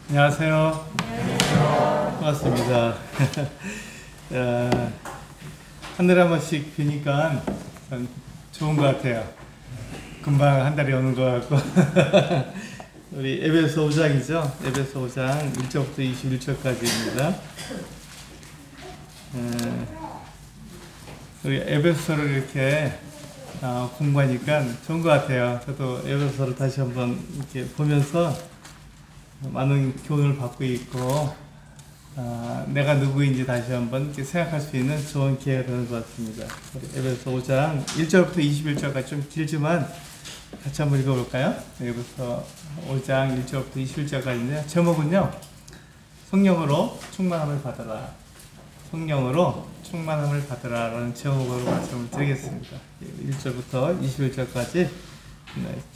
안녕하세요. 안녕하세요. 반갑습니다. 하늘에 한 번씩 비니까 참 좋은 것 같아요. 금방 한 달이 오는 것 같고. 우리 에베소 5장이죠. 에베소 5장 1절부터 21절까지입니다. 우리 에베소를 이렇게 공부하니까 좋은 것 같아요. 저도 에베소를 다시 한번 이렇게 보면서 많은 교훈을 받고 있고, 내가 누구인지 다시 한번 이렇게 생각할 수 있는 좋은 기회가 되는 것 같습니다. 우리 에베소 5장 1절부터 21절까지 좀 길지만 같이 한번 읽어볼까요? 에베소 5장 1절부터 21절까지인데요. 제목은요, 성령으로 충만함을 받으라. 성령으로 충만함을 받으라 라는 제목으로 말씀을 드리겠습니다. 1절부터 21절까지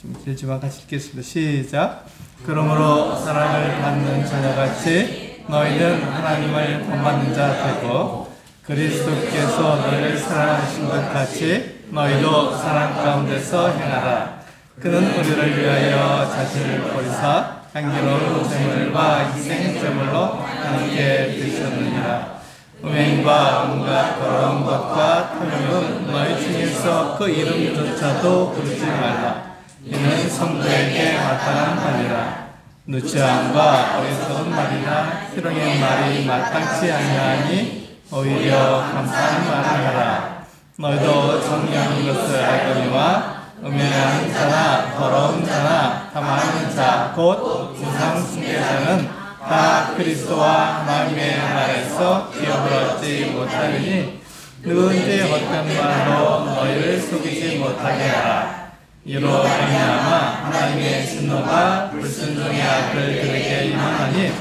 좀 길지만 같이 읽겠습니다. 시작! 그러므로 사랑을 받는 자녀같이 너희는 하나님을 본받는 자 되고 그리스도께서 너희를 사랑하신 것 같이 너희도 사랑 가운데서 행하라. 그는 우리를 위하여 자신을 버리사 향기로운 제물과 희생제물로 함께 드셨느니라. 음행과 온갖 더러운 것과 탐욕은 너희 중에서 그 이름조차도 부르지 말라. 이는 성도에게 마땅한 말이라. 누추함과 어리석은 말이나 희롱의 말이 마땅치 아니하니 오히려 감사한 말을 하라. 너희도 정령인 것을 알거니와 음행하는 자나 더러운 자나 탐하는 자 곧 우상 숭배자는 다 그리스도와 하나님의 나라에서 기업을 얻지 못하리니 누구든지 헛된 말로 너희를 속이지 못하게 하라. 이로 말미암아 하나님의 진노가 불순종의 악을 그에게 임하나니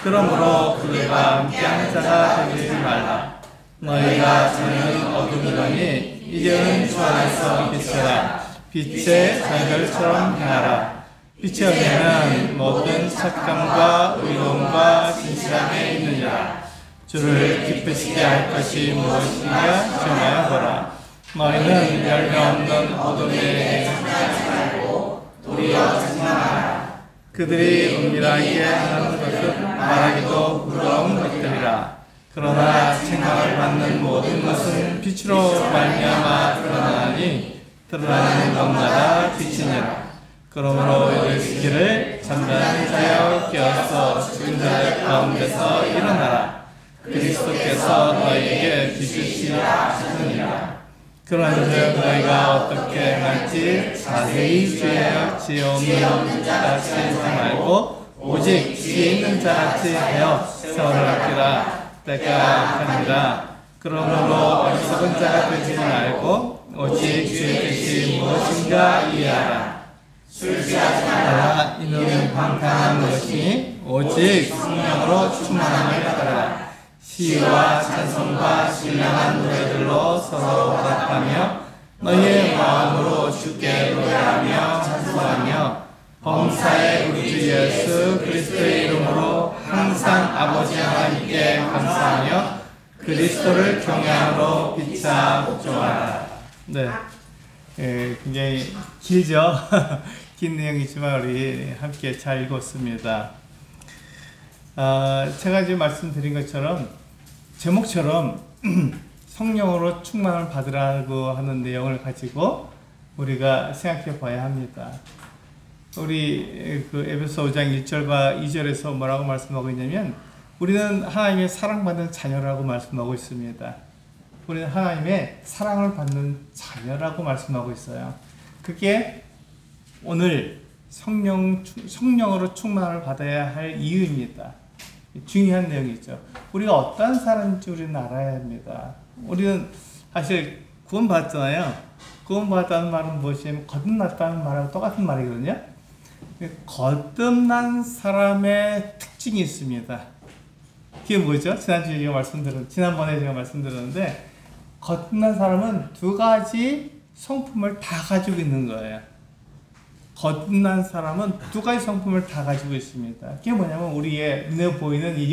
그러므로 그들과 함께하는 자가 되지 말라. 너희가 전에는 어둠이더니 이제는 주 안에서 빛이라. 빛의 별들처럼 행하라. 빛의 영에는 모든 착감과 의로움과 진실함에 있느니라. 주를 기쁘시게 할 것이 무엇인가 시험하여 보라. 너희는 열매 없는 어둠에 행하지 말고 도리어 자신하라. 그들이 은밀하게 하는 것은 말하기도 부끄러운 것들이라. 그러나 책망을 받는 모든 것은 빛으로 말미암아 드러나니 드러나는 것마다 빛이니라. 그러므로 이르시기를 잠자는 자여 깨어서 죽은 자들 가운데서 일어나라. 그리스도께서 너희에게 비추시라 하시느니라. 그런즉 너희가 어떻게 행할지 자세히 지혜 없는 자같이 하지 말고 오직 지혜 있는 자같이 하여 세월을 아끼라. 때가 아니라. 그러므로 어리석은 자가 되지 말고 오직 주의 뜻이 무엇인가 이해하라. 술 취하지 말라. 이는 방탕한 것이니 오직 성령으로 충만함을 받으라. 시와 찬송과 신령한 노래들로 서로 화답하며 너희의 마음으로 주께 노래하며 찬송하며 범사의 우리 주 예수 그리스도의 이름으로 항상 아버지 하나님께 감사하며 그리스도를 경외함으로 피차 복종하라. 네, 굉장히 길죠? 긴 내용이지만 우리 함께 잘 읽었습니다. 제가 지금 말씀드린 것처럼 제목처럼 성령으로 충만을 받으라고 하는 내용을 가지고 우리가 생각해 봐야 합니다. 우리 그 에베소 5장 1절과 2절에서 뭐라고 말씀하고 있냐면 우리는 하나님의 사랑받는 자녀라고 말씀하고 있습니다. 우리는 하나님의 사랑을 받는 자녀라고 말씀하고 있어요. 그게 오늘 성령으로 충만을 받아야 할 이유입니다. 중요한 내용이죠. 우리가 어떤 사람인지 우리는 알아야 합니다. 우리는 사실 구원받잖아요. 구원받았다는 말은 무엇이냐면 거듭났다는 말하고 똑같은 말이거든요. 거듭난 사람의 특징이 있습니다. 그게 뭐죠? 지난번에 제가 말씀드렸는데 거듭난 사람은 두 가지 성품을 다 가지고 있는 거예요. 거듭난 사람은 두 가지 성품을 다 가지고 있습니다. 그게 뭐냐면 우리의 눈에 보이는 이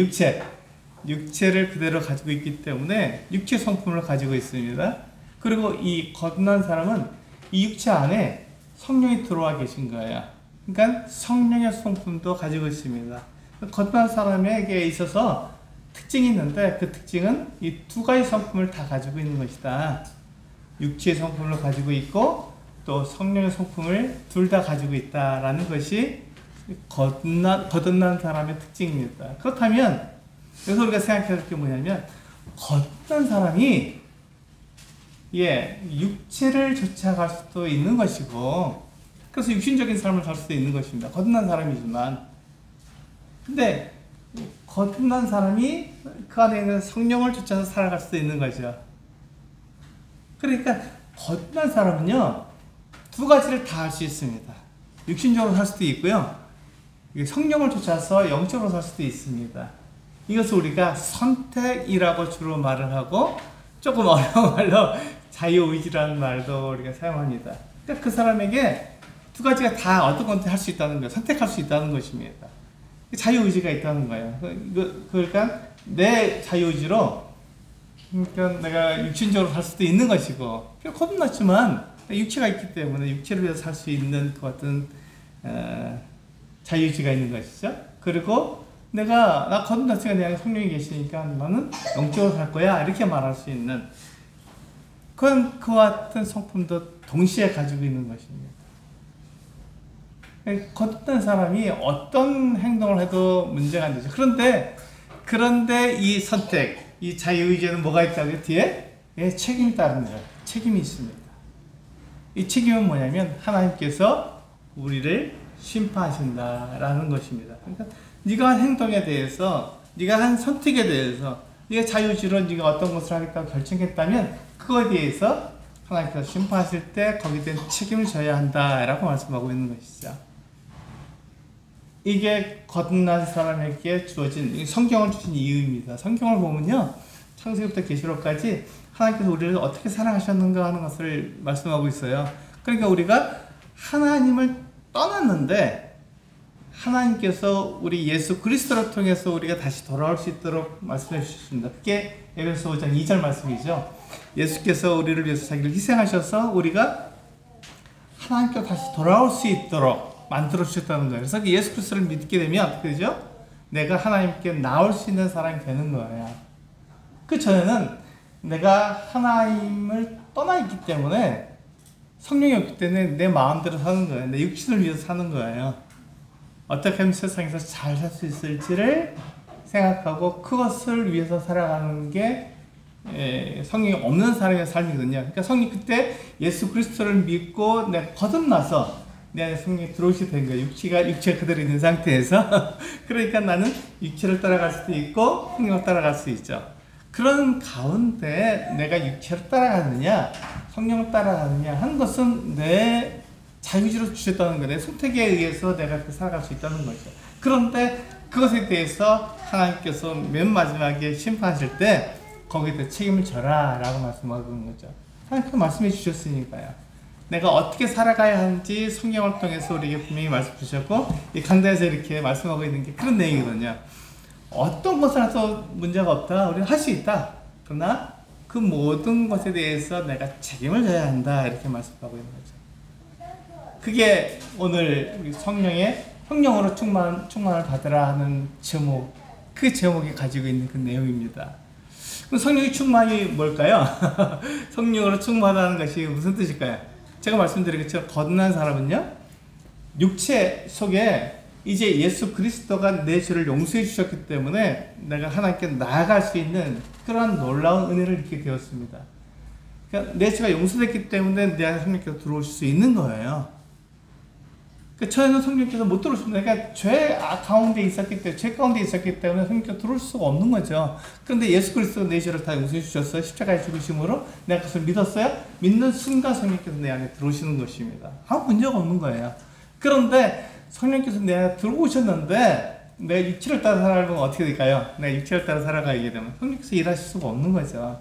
육체를 그대로 가지고 있기 때문에 육체 성품을 가지고 있습니다. 그리고 이 거듭난 사람은 이 육체 안에 성령이 들어와 계신 거예요. 그러니까 성령의 성품도 가지고 있습니다. 거듭난 사람에게 있어서 특징이 있는데 그 특징은 이 두 가지 성품을 다 가지고 있는 것이다. 육체의 성품을 가지고 있고 또 성령의 성품을 둘 다 가지고 있다라는 것이 거듭난 사람의 특징입니다. 그렇다면 여기서 우리가 생각해야 할 게 뭐냐면 거듭난 사람이 육체를 쫓아갈 수도 있는 것이고 그래서 육신적인 삶을 살 수도 있는 것입니다. 거듭난 사람이지만 근데 거듭난 사람이 그 안에 있는 성령을 쫓아서 살아갈 수도 있는 거죠. 그러니까 거듭난 사람은요 두 가지를 다 할 수 있습니다. 육신적으로 살 수도 있고요 성령을 쫓아서 영적으로 살 수도 있습니다. 이것을 우리가 선택이라고 주로 말을 하고 조금 어려운 말로 자유의지라는 말도 우리가 사용합니다. 그러니까 그 사람에게 두 가지가 다 어떤 건지 할 수 있다는 거예요. 선택할 수 있다는 것입니다. 자유의지가 있다는 거예요. 그러니까 내 자유의지로 그러니까 내가 육신적으로 살 수도 있는 것이고 거듭났지만 육체가 있기 때문에 육체를 위해서 살 수 있는 그 같은 자유의지가 있는 것이죠. 그리고 나 거듭났으니까 내 안에 성령이 계시니까 나는 영적으로 살 거야 이렇게 말할 수 있는 그와 같은 성품도 동시에 가지고 있는 것입니다. 거듭난 사람이 어떤 행동을 해도 문제가 안 되죠. 그런데 이 선택, 이 자유의지에는 뭐가 있다고요? 뒤에? 책임이 따릅니다. 책임이 있습니다. 이 책임은 뭐냐면 하나님께서 우리를 심판하신다라는 것입니다. 그러니까 네가 한 행동에 대해서, 네가 한 선택에 대해서, 네가 자유의지로 네가 어떤 것을 하겠다고 결정했다면 그거에 대해서 하나님께서 심판하실 때 거기에 대한 책임을 져야 한다라고 말씀하고 있는 것이죠. 이게 거듭난 사람에게 주어진 성경을 주신 이유입니다. 성경을 보면요 창세기부터 계시록까지 하나님께서 우리를 어떻게 사랑하셨는가 하는 것을 말씀하고 있어요. 그러니까 우리가 하나님을 떠났는데 하나님께서 우리 예수 그리스도를 통해서 우리가 다시 돌아올 수 있도록 말씀해 주셨습니다. 그게 에베소 5장 2절 말씀이죠. 예수께서 우리를 위해서 자기를 희생하셔서 우리가 하나님께 다시 돌아올 수 있도록 만들어 주셨다는 거예요. 그래서 예수 그리스도를 믿게 되면 어떻게 되죠? 내가 하나님께 나올 수 있는 사람이 되는 거예요. 그 전에는 내가 하나님을 떠나 있기 때문에 성령이 없기 때문에 내 마음대로 사는 거예요. 내 육신을 위해서 사는 거예요. 어떻게 하면 세상에서 잘 살 수 있을지를 생각하고 그것을 위해서 살아가는 게 성령이 없는 사람의 삶이거든요. 그러니까 성령 그때 예수 그리스도를 믿고 내가 거듭나서 내 안에 성령이 들어오시게 된 거예요. 육체가 그대로 있는 상태에서. 그러니까 나는 육체를 따라갈 수도 있고 성령을 따라갈 수 있죠. 그런 가운데 내가 육체를 따라가느냐 성령을 따라가느냐 하는 것은 내 자유의지로 주셨다는 거예요. 내 선택에 의해서 내가 그렇게 살아갈 수 있다는 거죠. 그런데 그것에 대해서 하나님께서 맨 마지막에 심판하실 때 거기에 대해 책임을 져라 라고 말씀하고 있는 거죠. 하나님께서 말씀해 주셨으니까요. 내가 어떻게 살아가야 하는지 성경을 통해서 우리에게 분명히 말씀 주셨고 이 강단에서 이렇게 말씀하고 있는 게 그런 내용이거든요. 어떤 것을 해도 문제가 없다. 우리는 할 수 있다. 그러나 그 모든 것에 대해서 내가 책임을 져야 한다. 이렇게 말씀하고 있는 거죠. 그게 오늘 우리 성령으로 충만을 받으라 하는 제목, 그 제목이 가지고 있는 그 내용입니다. 그럼 성령의 충만이 뭘까요? 성령으로 충만하는 것이 무슨 뜻일까요? 제가 말씀드린 것처럼 거듭난 사람은요 육체 속에 이제 예수 그리스도가 내 죄를 용서해 주셨기 때문에 내가 하나님께 나아갈 수 있는 그러한 놀라운 은혜를 얻게 되었습니다. 그러니까 내 죄가 용서됐기 때문에 내 안에 성령께서 들어오실 수 있는 거예요. 그러니까 처음에는 성령께서 못 들어오십니다. 그러니까 죄 가운데 있었기 때문에 성령께서 들어올 수가 없는 거죠. 그런데 예수 그리스도가 내 죄를 다 용서해 주셨어요. 십자가에 죽으심으로 내가 그것을 믿었어요. 믿는 순간 성령께서 내 안에 들어오시는 것입니다. 아무 문제가 없는 거예요. 그런데 성령께서 내 안에 들어오셨는데 내 육체를 따라 살아가면 어떻게 될까요? 내 육체를 따라 살아가게 되면 성령께서 일하실 수가 없는 거죠.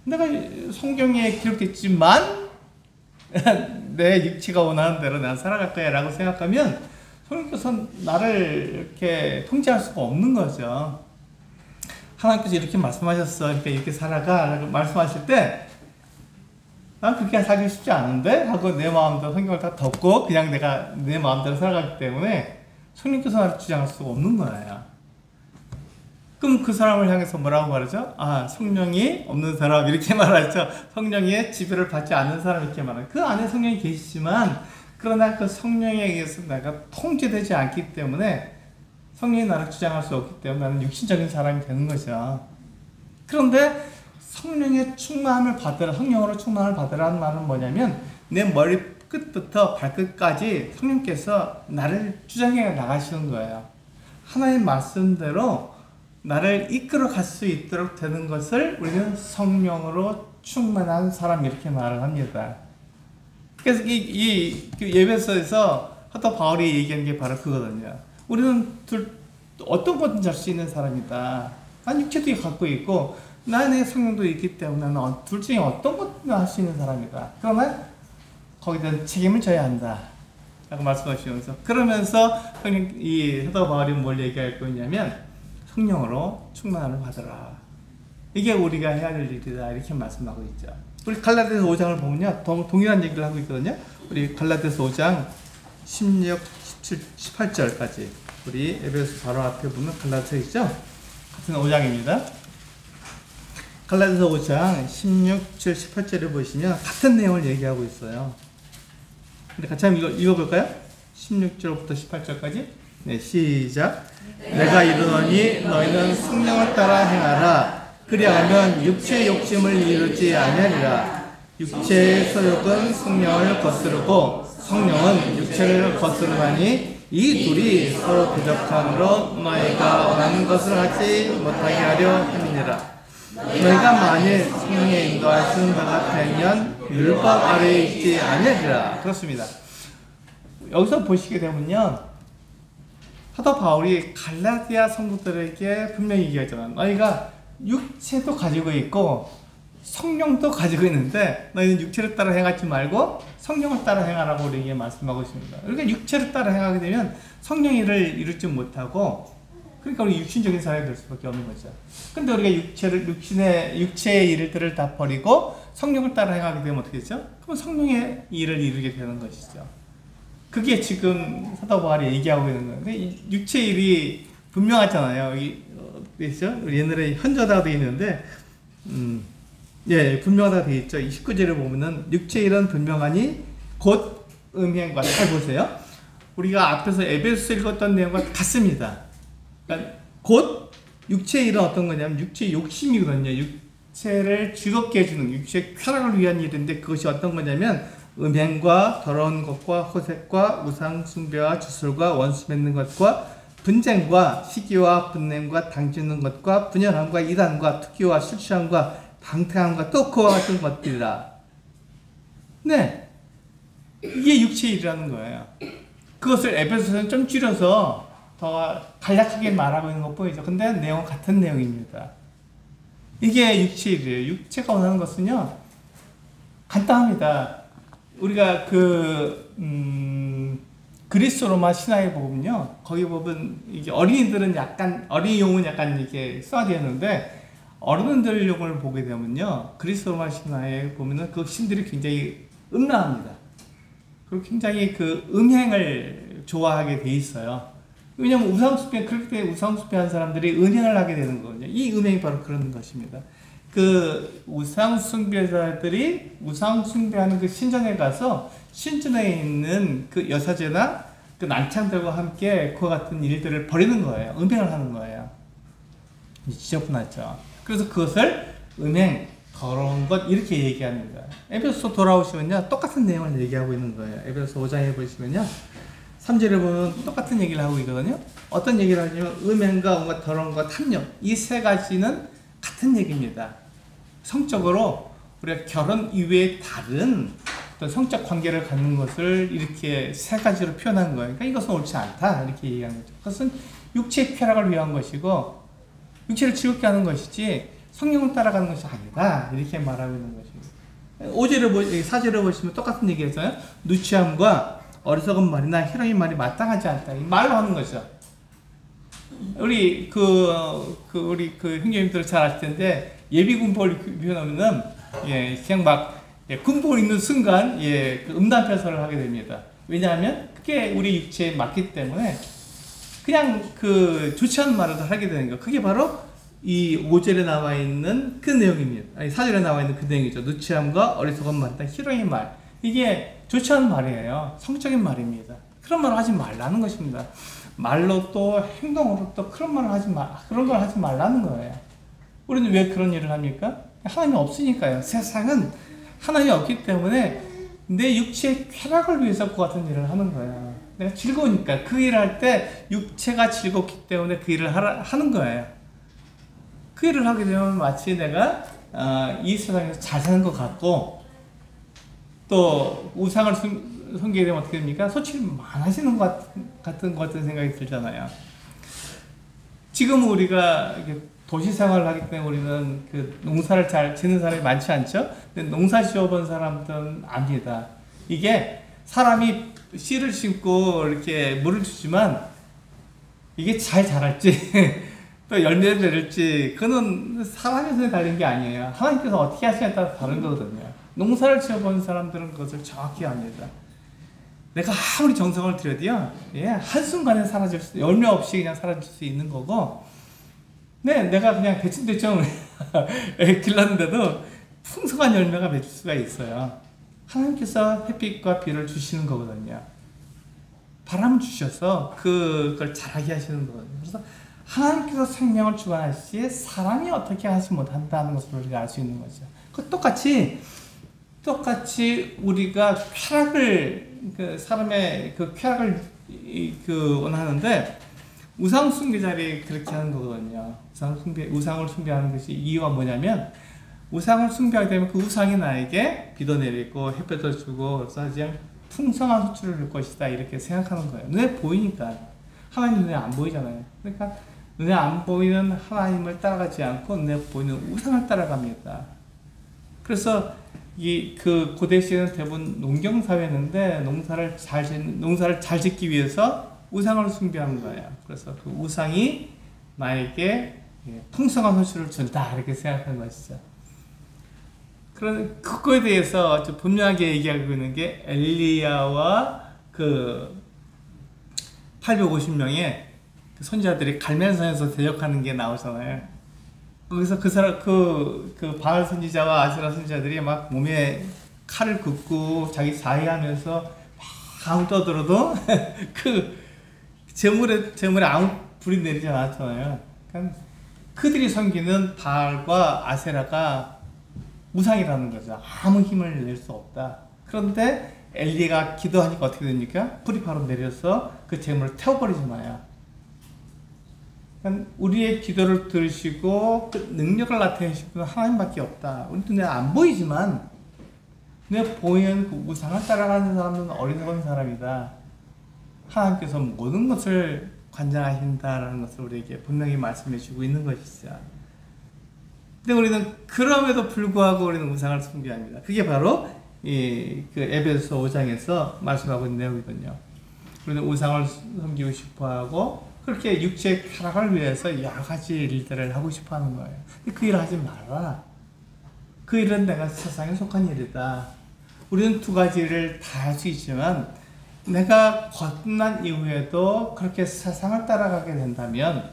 내가 성경에 기록됐지만 내 육체가 원하는 대로 난 살아갈 거야 라고 생각하면 성령께서 나를 이렇게 통제할 수가 없는 거죠. 하나님께서 이렇게 말씀하셨어. 그러니까 이렇게 살아가 라고 말씀하실 때 난 그렇게 살기 쉽지 않은데? 하고 내 마음대로 성경을 다 덮고 그냥 내가 내 마음대로 살아가기 때문에 성령께서 나를 주장할 수가 없는 거예요. 그럼 그 사람을 향해서 뭐라고 말하죠? 아, 성령이 없는 사람 이렇게 말하죠. 성령의 지배를 받지 않는 사람 이렇게 말하죠. 그 안에 성령이 계시지만 그러나 그 성령에 의해서 내가 통제되지 않기 때문에 성령이 나를 주장할 수 없기 때문에 나는 육신적인 사람이 되는 거죠. 그런데 성령의 충만함을 받으라, 성령으로 충만함을 받으라는 말은 뭐냐면 내 머리 끝부터 발끝까지 성령께서 나를 주장해 나가시는 거예요. 하나님 말씀대로 나를 이끌어 갈 수 있도록 되는 것을 우리는 성령으로 충만한 사람 이렇게 말을 합니다. 그래서 그 예배소에서 사도 바울이 얘기하는 게 바로 그거거든요. 우리는 어떤 것든 잘 수 있는 사람이다. 난 육체도 갖고 있고 나의 성령도 있기 때문에 나는 둘 중에 어떤 것든 할 수 있는 사람이다. 그러나 거기다 책임을 져야 한다. 라고 말씀하시면서 그러면서 이 사도 바울이 뭘 얘기할 거냐면 성령으로 충만함을 받으라. 이게 우리가 해야 될 일이다. 이렇게 말씀하고 있죠. 우리 갈라디아서 5장을 보면요. 동일한 얘기를 하고 있거든요. 우리 갈라디아서 5장 16, 17, 18절까지 우리 에베소 바로 앞에 보면 갈라디아서 있죠. 같은 5장입니다. 갈라디아서 5장 16, 17, 18절을 보시면 같은 내용을 얘기하고 있어요. 근데 같이 한번 읽어볼까요? 16절부터 18절까지. 네, 시작. 내가 이르노니 너희는 성령을 따라 행하라. 그리하면 육체의 욕심을 이루지 아니하리라. 육체의 소욕은 성령을 거스르고 성령은 육체를 거스르나니 이 둘이 서로 대적함으로 너희가 원하는 것을 하지 못하게 하려 함이니라. 너희가 만일 성령의 인도하시는 바가 되면 율법 아래에 있지 아니하리라. 그렇습니다. 여기서 보시게 되면요, 사도 바울이 갈라디아 성도들에게 분명히 얘기하잖아. 너희가 육체도 가지고 있고 성령도 가지고 있는데 너희는 육체를 따라 행하지 말고 성령을 따라 행하라고 우리에게 말씀하고 있습니다. 그러니까 육체를 따라 행하게 되면 성령의 일을 이루지 못하고, 그러니까 우리 육신적인 사람이 될 수밖에 없는 거죠. 근데 우리가 육체의 일들을 다 버리고 성령을 따라 행하게 되면 어떻게 되죠? 그럼 성령의 일을 이루게 되는 것이죠. 그게 지금 사도 바울이 얘기하고 있는 거예요. 육체 일이 분명하잖아요. 그렇죠? 옛날에 현저하다고 되어 있는데, 예, 분명하다고 되어 있죠. 19절에 보면은 육체 일은 분명하니 곧 음행과, 잘 보세요. 우리가 앞에서 에베소서 읽었던 내용과 같습니다. 그러니까 곧 육체 일은 어떤 거냐면 육체 욕심이거든요. 육체를 즐겁게 해주는, 육체의 쾌락을 위한 일인데 그것이 어떤 거냐면 음행과 더러운 것과 호색과 우상 숭배와 주술과 원수 맺는 것과 분쟁과 시기와 분냄과 당짓는 것과 분열함과 이단과 투기와 술 취함과 방탕함과 토크와 같은 것들이라. 네, 이게 육체의 일이라는 거예요. 그것을 에베소서는 좀 줄여서 더 간략하게 말하고 있는 것 보이죠. 근데 내용은 같은 내용입니다. 이게 육체의 일이에요. 육체가 원하는 것은요, 간단합니다. 우리가 그리스 로마 신화에 보면요, 거기 보면 이게 어린이들은 약간, 어린이용은 약간 이렇게 써야 되는데 어른들 용을 보게 되면요, 그리스 로마 신화에 보면은 그 신들이 굉장히 음란합니다. 그리고 굉장히 그 음행을 좋아하게 돼 있어요. 왜냐면 우상숭배, 그렇기 때문에 우상숭배한 사람들이 은행을 하게 되는 거거든요. 이 음행이 바로 그런 것입니다. 그 우상숭배자들이 우상숭배하는 그 신전에 가서 신전에 있는 그 여사제나 그 난창들과 함께 그와 같은 일들을 벌이는 거예요. 음행을 하는 거예요. 지저분하죠. 그래서 그것을 음행, 더러운 것 이렇게 얘기합니다. 에베소서 돌아오시면요, 똑같은 내용을 얘기하고 있는 거예요. 에베소서 5장에 보시면요, 3절에 보면 똑같은 얘기를 하고 있거든요. 어떤 얘기를 하냐면 음행과 뭔가 더러운 것, 탐욕, 이 세 가지는 같은 얘기입니다. 성적으로 우리가 결혼 이외에 다른 어떤 성적 관계를 갖는 것을 이렇게 세 가지로 표현한 거예요. 그러니까 이것은 옳지 않다 이렇게 얘기하는 거죠. 그것은 육체의 쾌락을 위한 것이고 육체를 즐겁게 하는 것이지 성령을 따라가는 것이 아니다 이렇게 말하고 있는 것입니다. 4절에 보시면 똑같은 얘기했어요. 누추함과 어리석은 말이나 희롱의 말이 마땅하지 않다. 이 말로 하는 거죠. 우리 우리 형제님들 잘 아실 텐데 예비군법을 표현하면은, 예, 그냥 막 군복을 입는 순간 그 음란패설을 하게 됩니다. 왜냐하면 그게 우리 육체에 맞기 때문에 그냥 그 좋지 않은 말을 하게 되는 거. 그게 바로 이 5절에 나와 있는 그 내용입니다. 아니 4절에 나와 있는 그 내용이죠. 누추함과 어리석은 말이다. 희롱의 말. 이게 좋지 않은 말이에요. 성적인 말입니다. 그런 말을 하지 말라는 것입니다. 말로 또 행동으로 또 그런 말을 그런 걸 하지 말라는 거예요. 우리는 왜 그런 일을 합니까? 하나님이 없으니까요. 세상은 하나님이 없기 때문에 내 육체의 쾌락을 위해서 그 같은 일을 하는 거예요. 내가 즐거우니까 그 일을 할 때 육체가 즐겁기 때문에 그 일을 하는 거예요. 그 일을 하게 되면 마치 내가 이 세상에서 잘 사는 것 같고, 또 우상을 섬기게 되면 어떻게 됩니까? 소출이 많아지는 것 같은 생각이 들잖아요. 지금 우리가 도시 생활을 하기 때문에 우리는 그 농사를 잘 짓는 사람이 많지 않죠? 근데 농사 지어본 사람들은 압니다. 이게 사람이 씨를 심고 이렇게 물을 주지만 이게 잘 자랄지 또 열매를 맺을지 그거는 사람의 손에 달린 게 아니에요. 하나님께서 어떻게 하시냐에 따라 다른 거거든요. 농사를 지어본 사람들은 그것을 정확히 압니다. 내가 아무리 정성을 들여도요, 한순간에 열매 없이 그냥 사라질 수 있는 거고, 내가 그냥 대충 길렀는데도 풍성한 열매가 맺을 수가 있어요. 하나님께서 햇빛과 비를 주시는 거거든요. 바람을 주셔서 그걸 자라게 하시는 거거든요. 그래서 하나님께서 생명을 주관하시기에 사람이 어떻게 하지 못한다는 것을 우리가 알 수 있는 거죠. 똑같이 우리가 사람의 그 쾌락을 원하는데, 우상 숭배자들이 그렇게 하는 거거든요. 우상을 숭배하는 것이 이유가 뭐냐면, 우상을 숭배하게 되면 그 우상이 나에게 비도 내리고 햇볕을 주고 그래서 그냥 풍성한 소출을 줄 것이다 이렇게 생각하는 거예요. 눈에 보이니까. 하나님 눈에 안 보이잖아요. 그러니까 눈에 안 보이는 하나님을 따라가지 않고 눈에 보이는 우상을 따라갑니다. 그래서 그 고대 시대는 대부분 농경 사회였는데 농사를 잘 짓기 위해서 우상을 숭배하는 거예요. 그래서 그 우상이 나에게 풍성한 소출을 준다 이렇게 생각하는 것이죠. 그거에 대해서 좀 분명하게 얘기하고 있는 게 엘리야와 그 850명의 선지자들이 갈멜산에서 대적하는 게 나오잖아요. 거기서 그 바알 선지자와 아세라 선지자들이 막 몸에 칼을 긋고 자기 자위하면서 막 아무 떠들어도 그 재물에 아무 불이 내리지 않았잖아요. 그러니까 그들이 섬기는 바알과 아세라가 우상이라는 거죠. 아무 힘을 낼 수 없다. 그런데 엘리가 기도하니까 어떻게 됩니까? 불이 바로 내려서 그 재물을 태워버리지 마요. 그러니까 우리의 기도를 들으시고 그 능력을 나타내시는 분은 하나님밖에 없다. 우리 눈에 안 보이지만 눈에 보이는 그 우상을 따라가는 사람은 어리석은 사람이다. 하나님께서 모든 것을 관장하신다라는 것을 우리에게 분명히 말씀해 주고 있는 것이죠. 근데 우리는 그럼에도 불구하고 우리는 우상을 숭배합니다. 그게 바로 그 에베소서 5장에서 말씀하고 있는 내용이거든요. 우리는 우상을 섬기고 싶어하고 그렇게 육체의 쾌락을 위해서 여러 가지 일들을 하고 싶어하는 거예요. 그 일을 하지 말아라. 그 일은 내가 세상에 속한 일이다. 우리는 두 가지를 다 할 수 있지만 내가 거듭난 이후에도 그렇게 세상을 따라가게 된다면,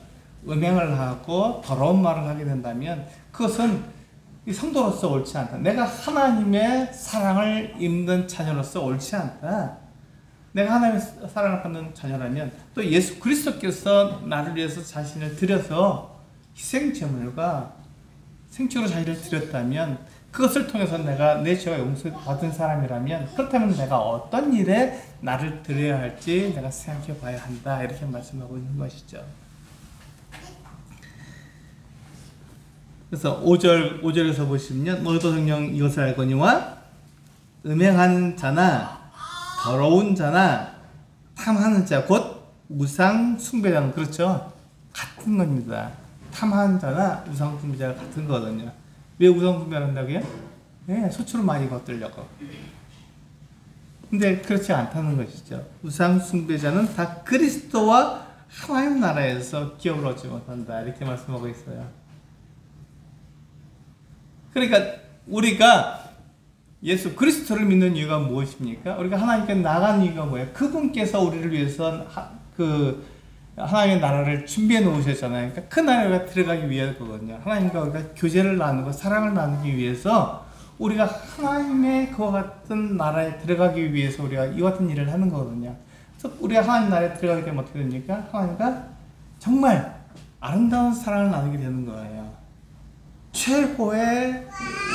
음행을 하고 더러운 말을 하게 된다면 그것은 성도로서 옳지 않다. 내가 하나님의 사랑을 입는 자녀로서 옳지 않다. 내가 하나님의 사랑을 받는 자녀라면 또 예수 그리스도께서 나를 위해서 자신을 드려서 희생제물과 생축으로 자기를 드렸다면 그것을 통해서 내가 내 죄가 용서받은 사람이라면, 그렇다면 내가 어떤 일에 나를 드려야 할지 내가 생각해 봐야 한다 이렇게 말씀하고 있는 것이죠. 그래서 5절에서 보시면 너희도 성령 이것을 알거니와 음행하는 자나 더러운 자나 탐하는 자 곧 우상 숭배자는, 그렇죠? 같은 겁니다. 탐하는 자나 우상 숭배자가 같은 거거든요. 왜 우상 숭배를 한다고요? 소출을 많이 거두려고. 근데 그렇지 않다는 것이죠. 우상 숭배자는 다 그리스도와 하나님 나라에서 기업을 얻지 못한다 이렇게 말씀하고 있어요. 그러니까 우리가 예수 그리스도를 믿는 이유가 무엇입니까? 우리가 하나님께 나간 이유가 뭐예요? 그분께서 우리를 위해서 하나님의 나라를 준비해 놓으셨잖아요. 그러니까 그 나라에 들어가기 위해서거든요. 하나님과 우리가 교제를 나누고 사랑을 나누기 위해서 우리가 하나님의 그와 같은 나라에 들어가기 위해서 우리가 이와 같은 일을 하는 거거든요. 그래서 우리가 하나님 나라에 들어가게 되면 어떻게 됩니까? 하나님과 정말 아름다운 사랑을 나누게 되는 거예요. 최고의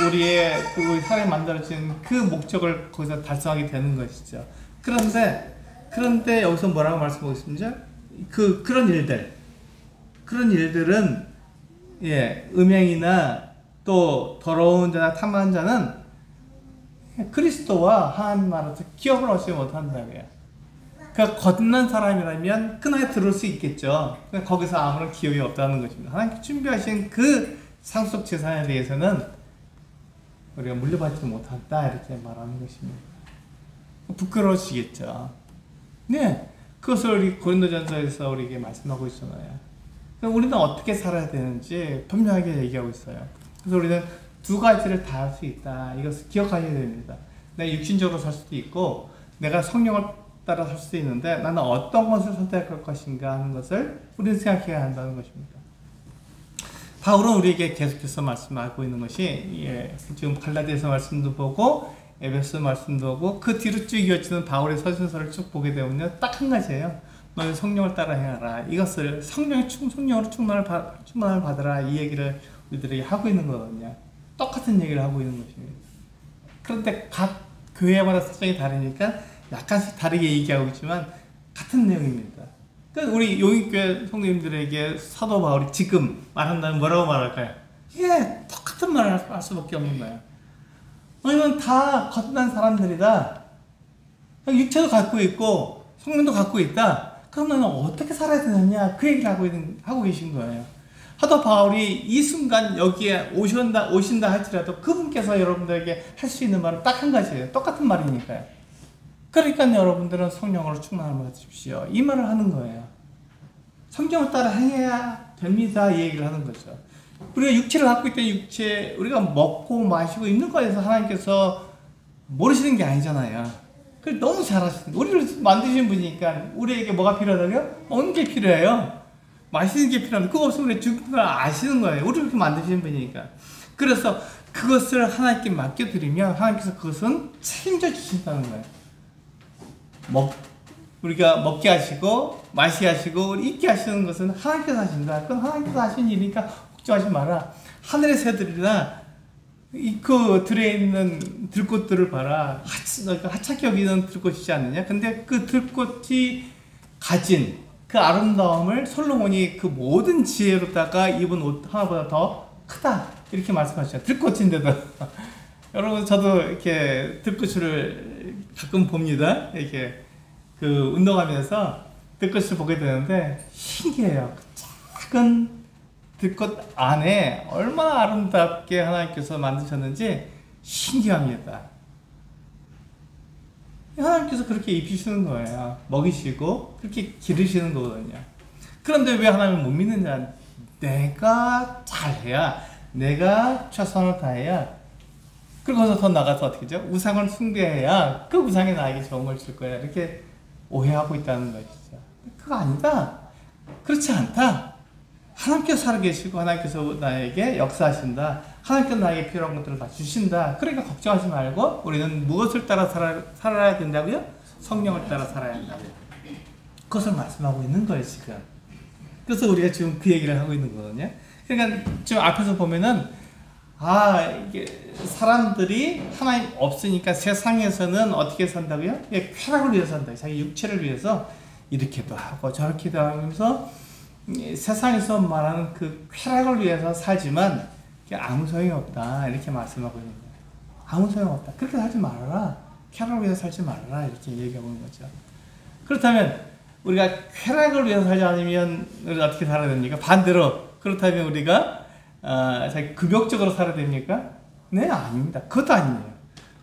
우리의 우리 사람이 만들어진 그 목적을 거기서 달성하게 되는 것이죠. 그런데 여기서 뭐라고 말씀하고 있습니까? 그런 일들은 음행이나 또 더러운 자나 탐하는 자는 그리스도와 하나님 나라에서 기업을 얻지 못한다고요. 그러니까 걷는 사람이라면 그 나라에 들어올 수 있겠죠. 거기서 아무런 기업이 없다는 것입니다. 하나님께 준비하신 그 상속 재산에 대해서는 우리가 물려받지 못한다 이렇게 말하는 것입니다. 부끄러우시겠죠. 네, 그것을 우리 고린도전서에서 우리에게 말씀하고 있잖아요. 우리는 어떻게 살아야 되는지 분명하게 얘기하고 있어요. 그래서 우리는 두 가지를 다 할 수 있다. 이것을 기억하셔야 됩니다. 내가 육신적으로 살 수도 있고 내가 성령을 따라 살 수도 있는데 나는 어떤 것을 선택할 것인가 하는 것을 우리는 생각해야 한다는 것입니다. 바울은 우리에게 계속해서 말씀하고 있는 것이 지금 갈라디아서 말씀도 보고 에베소 말씀도 보고 그 뒤로 쭉 이어지는 바울의 서신서를 쭉 보게 되면 딱 한 가지예요. 너희 성령을 따라 행하라. 이것을 성령으로 충만을 받으라. 이 얘기를 우리들에게 하고 있는 거거든요. 똑같은 얘기를 하고 있는 것입니다. 그런데 각 교회마다 사정이 다르니까 약간씩 다르게 얘기하고 있지만 같은 내용입니다. 그러니까 우리 용인교회 성도님들에게 사도 바울이 지금 말한다면 뭐라고 말할까요? 똑같은 말을 할 수밖에 없는 거예요. 왜냐면 다 거듭난 사람들이다. 육체도 갖고 있고 성령도 갖고 있다. 그럼 너는 어떻게 살아야 되느냐? 그 얘기를 하고 계신 거예요. 사도 바울이 이 순간 여기에 오신다 할지라도 그분께서 여러분들에게 할 수 있는 말은 딱 한 가지예요. 똑같은 말이니까요. 그러니까 여러분들은 성령으로 충만함을 받으십시오. 이 말을 하는 거예요. 성경을 따라 행해야 됩니다. 이 얘기를 하는 거죠. 우리가 육체를 갖고 있던 육체, 우리가 먹고 마시고 있는 거에서 하나님께서 모르시는 게 아니잖아요. 그걸 너무 잘하시는 거예요. 우리를 만드신 분이니까 우리에게 뭐가 필요하다고요? 먹는 게 필요해요. 마시는 게 필요합니다. 그거 없으면 우리 죽는 걸 아시는 거예요. 우리를 이렇게 만드신 분이니까. 그래서 그것을 하나님께 맡겨드리면 하나님께서 그것은 책임져 주신다는 거예요. 우리가 먹게 하시고 마시게 하시고 있게 하시는 것은 하나님께서 하신다. 그건 하나님께서 하신 일이니까 걱정하지 마라. 하늘의 새들이나 그 들에 있는 들꽃들을 봐라. 하찮게 여기는 들꽃이지 않느냐? 근데 그 들꽃이 가진 그 아름다움을 솔로몬이 그 모든 지혜로다가 입은 옷 하나보다 더 크다. 이렇게 말씀하셨죠. 들꽃인데도. 여러분, 저도 이렇게 들꽃을 가끔 봅니다. 이렇게 그 운동하면서 들꽃을 보게 되는데 신기해요. 그 작은 들꽃 안에 얼마나 아름답게 하나님께서 만드셨는지 신기합니다. 하나님께서 그렇게 입히시는 거예요. 먹이시고 그렇게 기르시는 거거든요. 그런데 왜 하나님을 못 믿느냐? 내가 잘해야, 내가 최선을 다해야, 그리고서 더 나가서 어떻게 하죠? 우상을 숭배해야 그 우상이 나에게 좋은 걸 줄 거야. 이렇게 오해하고 있다는 것이죠. 그거 아니다. 그렇지 않다. 하나님께서 살아계시고 하나님께서 나에게 역사하신다. 하나님께서 나에게 필요한 것들을 다 주신다. 그러니까 걱정하지 말고 우리는 무엇을 따라 살아야 된다고요? 성령을 따라 살아야 한다고요. 그것을 말씀하고 있는 거예요, 지금. 그래서 우리가 지금 그 얘기를 하고 있는 거거든요. 그러니까 지금 앞에서 보면은 이게 사람들이 하나님 없으니까 세상에서는 어떻게 산다고요? 쾌락을 위해서 산다. 자기 육체를 위해서 이렇게도 하고 저렇게도 하면서 세상에서 말하는 그 쾌락을 위해서 살지만 아무 소용이 없다. 이렇게 말씀하고 있는 거예요. 아무 소용 없다. 그렇게 살지 말아라. 쾌락을 위해서 살지 말아라. 이렇게 얘기하고 있는 거죠. 그렇다면 우리가 쾌락을 위해서 살지 않으면 우리가 어떻게 살아야 됩니까? 반대로 그렇다면 우리가 자기 금욕적으로 살아야 됩니까? 네, 아닙니다. 그것도 아니에요.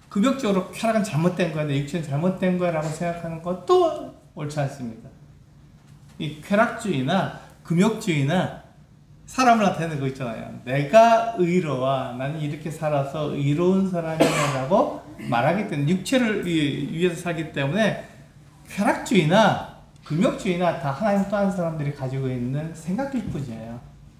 금욕적으로 쾌락은 잘못된 거야, 내 육체는 잘못된 거야 라고 생각하는 것도 옳지 않습니다. 이 쾌락주의나 금욕주의나 사람을 나타내는 거 있잖아요. 내가 의로와 나는 이렇게 살아서 의로운 사람이라고 말하기 때문에 육체를 위해서 살기 때문에 쾌락주의나 금욕주의나 다 하나님 떠난 사람들이 가지고 있는 생각일 뿐이에요.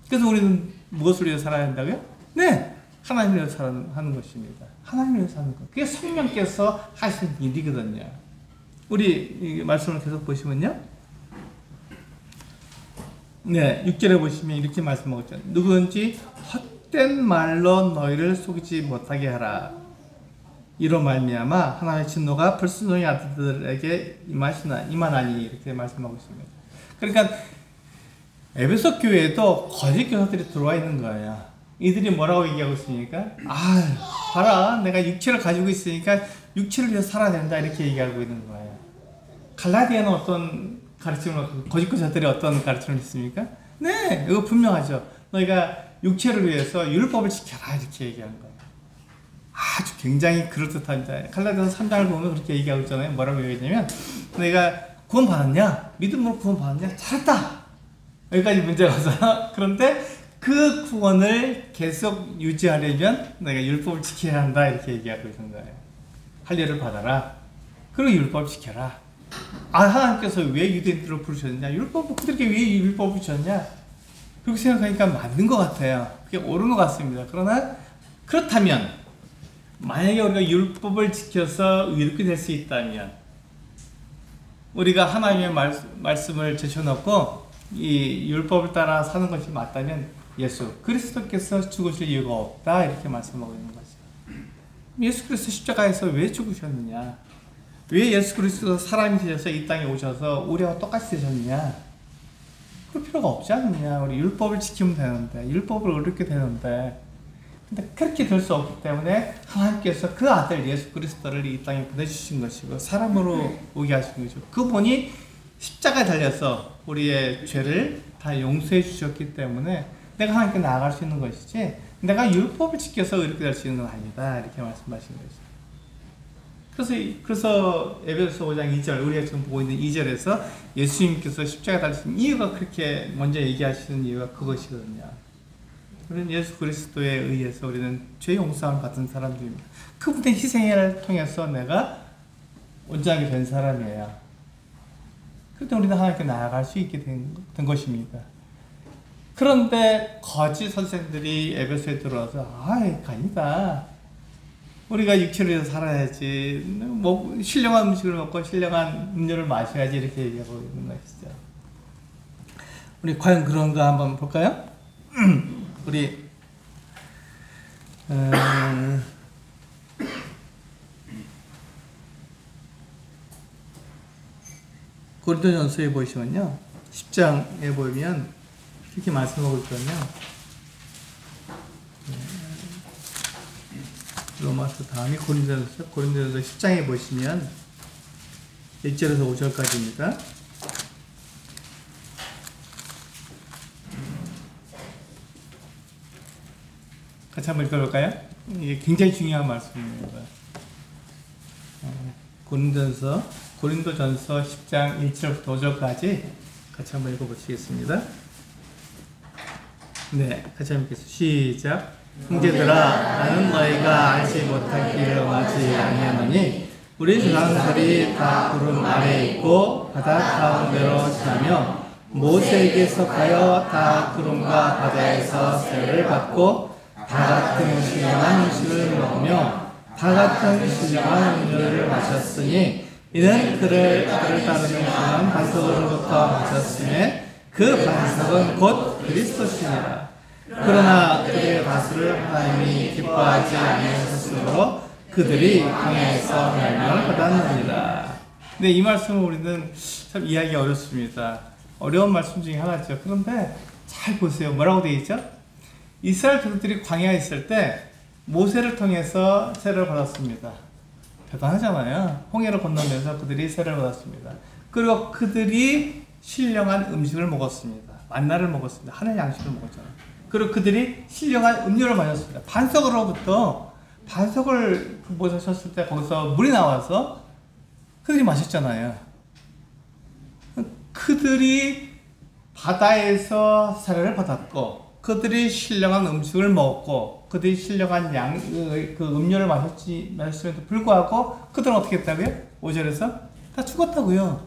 그래서 우리는 무엇을 위해서 살아야 한다고요? 네! 하나님을 위해서 하는 것입니다. 하나님을 위해서 하는 것. 그게 성령께서 하신 일이거든요. 우리 이 말씀을 계속 보시면요. 네, 6절에 보시면 이렇게 말씀하고 누구든지 헛된 말로 너희를 속이지 못하게 하라. 이로 말미암아 하나님의 진노가 불순종의 아들들에게 임하나니 이렇게 말씀하고 있습니다. 그러니까 에베소 교회에도 거짓 교사들이 들어와 있는 거예요. 이들이 뭐라고 얘기하고 있습니까? 봐라, 내가 육체를 가지고 있으니까 육체를 위해서 살아야 된다 이렇게 얘기하고 있는 거예요. 갈라디아는 어떤 가르침을, 거짓 교사들이 어떤 가르침을 했습니까? 네, 이거 분명하죠. 너희가 육체를 위해서 율법을 지켜라 이렇게 얘기한 거예요. 아주 굉장히 그럴듯합니다. 갈라디아서 3장을 보면 그렇게 얘기하고 있잖아요. 뭐라고 얘기하냐면 너희가 구원받았냐? 믿음으로 구원받았냐? 잘했다! 여기까지 문제가 와서 그런데 그 구원을 계속 유지하려면 너희가 율법을 지켜야 한다 이렇게 얘기하고 있는 거예요. 할례를 받아라. 그리고 율법을 지켜라. 하나님께서 왜 유대인들을 부르셨느냐? 그들에게 왜 율법을 주셨냐? 그렇게 생각하니까 맞는 것 같아요. 그게 옳은 것 같습니다. 그러나 그렇다면 만약에 우리가 율법을 지켜서 의롭게 될 수 있다면 우리가 하나님의 말씀을 제쳐놓고 이 율법을 따라 사는 것이 맞다면 예수 그리스도께서 죽으실 이유가 없다 이렇게 말씀하고 있는 거죠. 예수 그리스도 십자가에서 왜 죽으셨느냐? 왜 예수 그리스도 사람이 되셔서 이 땅에 오셔서 우리와 똑같이 되셨느냐? 그럴 필요가 없지 않느냐? 우리 율법을 지키면 되는데 율법을 어렵게 되는데 근데 그렇게 될 수 없기 때문에 하나님께서 그 아들 예수 그리스도를 이 땅에 보내주신 것이고 사람으로 오게 하신 것이고 그분이 십자가에 달려서 우리의 죄를 다 용서해 주셨기 때문에 내가 하나님께 나아갈 수 있는 것이지 내가 율법을 지켜서 이렇게 될 수 있는 건 아니다 이렇게 말씀하신 거죠. 그래서 에베소 5장 2절 우리가 지금 보고 있는 2절에서 예수님께서 십자가에 달리신 이유가 그렇게 먼저 얘기하시는 이유가 그것이거든요. 우리는 예수 그리스도에 의해서 우리는 죄 용서함을 받은 사람들입니다. 그분의 희생을 통해서 내가 온전하게 된 사람이에요. 그때 우리는 하나님께 나아갈 수 있게 된 것입니다. 그런데 거짓 선생들이 에베소에 들어와서 아니다. 우리가 육체를 위해서 살아야지. 신령한 음식을 먹고 신령한 음료를 마셔야지 이렇게 얘기하고 있는 것이죠. 우리 과연 그런가 한번 볼까요? 우리 고린도전서에 보시면요 10장에 보면 이렇게 말씀하고 있거든요. 로마서 다음이 고린도전서 10장에 보시면 1절에서 5절까지입니다. 같이 한번 읽어볼까요? 이게 굉장히 중요한 말씀입니다. 고린도전서 10장 1절부터 5절까지 같이 한번 읽어보시겠습니다. 네, 같이 한번 읽겠습니다. 시작. 형제들아, 나는 너희가 알지 못할 길을 원하지 아니하노니 우리 조상들이 다 구름 아래에 있고 바다 가운데로 지나며 모세에게 속하여 다 구름과 바다에서 세를 받고 다 같은 신령한 음식을 먹으며 다 같은 신령한 음료를 마셨으니 이는 그를 따르는 그런 반석으로부터 마셨음에 그 반석은 곧 그리스도시니라. 그러나 그들의 다수를 하나님이 기뻐하지 아니하셨으므로 그들이 광야에서 멸망을 받았느니라. 네, 이 말씀을 우리는 참 이해하기 어렵습니다. 어려운 말씀 중에 하나죠. 그런데 잘 보세요. 뭐라고 되어 있죠? 이스라엘 백성들이 광야에 있을 때 모세를 통해서 세례를 받았습니다. 대단하잖아요. 홍해를 건너면서 그들이 세례를 받았습니다. 그리고 그들이 신령한 음식을 먹었습니다. 만나를 먹었습니다. 하늘 양식을 먹었잖아요. 그리고 그들이 신령한 음료를 마셨습니다. 반석을 보셨을 때 거기서 물이 나와서 그들이 마셨잖아요. 그들이 바다에서 세례를 받았고 그들이 신령한 음식을 먹었고 그들이 신령한 그 음료를 마셨음에도 불구하고 그들은 어떻게 했다고요? 5절에서 다 죽었다고요.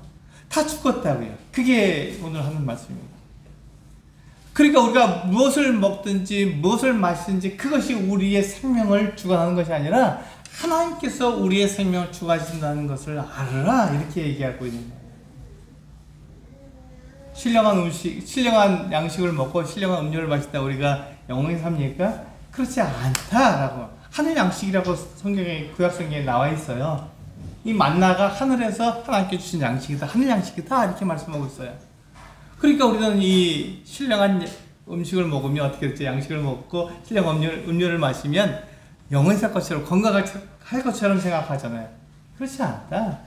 다 죽었다고요. 그게 오늘 하는 말씀입니다. 그러니까 우리가 무엇을 먹든지 무엇을 마시든지 그것이 우리의 생명을 주관하는 것이 아니라 하나님께서 우리의 생명을 주관하신다는 것을 알아라, 이렇게 얘기하고 있는 거예요. 신령한 음식, 신령한 양식을 먹고 신령한 음료를 마시다 우리가 영원히 삽니까? 그렇지 않다라고. 하늘 양식이라고 성경에, 구약성경에 나와 있어요. 이 만나가 하늘에서 하나님께 주신 양식이다, 하늘 양식이다, 이렇게 말씀하고 있어요. 그러니까 우리는 이 신령한 음식을 먹으면 어떻게 됐죠? 양식을 먹고 신령한 음료를 마시면 영원히 살 것처럼, 건강할 것처럼 생각하잖아요. 그렇지 않다.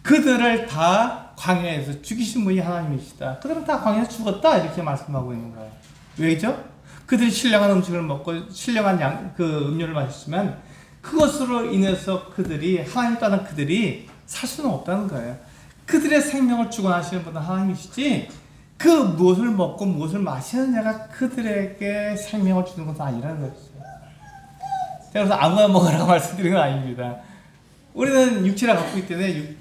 그들을 다 광야에서 죽이신 분이 하나님이시다. 그들은 다 광야에서 죽었다, 이렇게 말씀하고 있는 거예요. 왜죠? 그들이 신령한 음식을 먹고 신령한 그 음료를 마셨지만 그것으로 인해서 그들이, 하나님 따른 그들이 살 수는 없다는 거예요. 그들의 생명을 주관하시는 분은 하나님이시지 그 무엇을 먹고 무엇을 마시는 자가 그들에게 생명을 주는 것은 아니라는 것이죠. 그래서 아무나 먹으라고 말씀드리는 건 아닙니다. 우리는 육체를 갖고 있기 때문에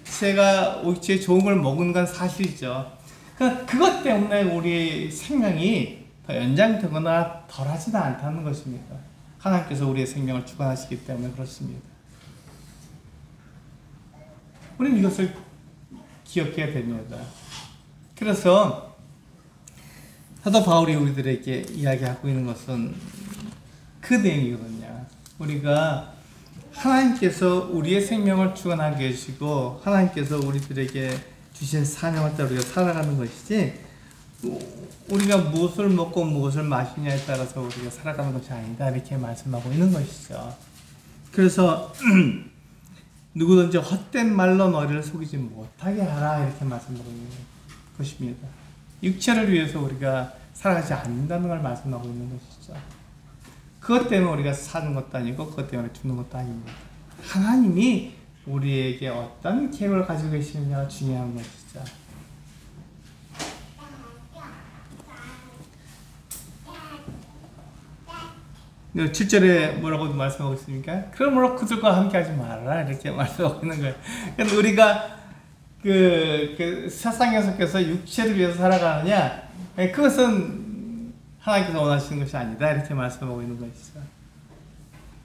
육체의 좋은 걸 먹는 건 사실이죠. 그러니까 그것 때문에 우리의 생명이 더 연장되거나 덜하지는 않다는 것입니다. 하나님께서 우리의 생명을 주관하시기 때문에 그렇습니다. 우리는 이것을 기억해야 됩니다. 그래서 사도 바울이 우리들에게 이야기하고 있는 것은 그 내용이거든요. 우리가 하나님께서 우리의 생명을 주관하게 계시고 하나님께서 우리들에게 주신 사명을 따라 우리가 살아가는 것이지 우리가 무엇을 먹고 무엇을 마시냐에 따라서 우리가 살아가는 것이 아니다, 이렇게 말씀하고 있는 것이죠. 그래서 누구든지 헛된 말로 너희를 속이지 못하게 하라, 이렇게 말씀하고 있는 것입니다. 육체를 위해서 우리가 살아가지 않는다는 걸 말씀하고 있는 것이죠. 그것 때문에 우리가 사는 것도 아니고 그것 때문에 죽는 것도 아닙니다. 하나님이 우리에게 어떤 계획을 가지고 계시느냐가 중요한 것이죠. 7절에 뭐라고 말씀하고 있습니까? 그러므로 그들과 함께 하지 말아라, 이렇게 말씀하고 있는 거예요. 그러니까 우리가 그 세상에 속해서 육체를 위해서 살아가느냐, 그것은 하나님께서 원하시는 것이 아니다, 이렇게 말씀하고 있는 것이죠.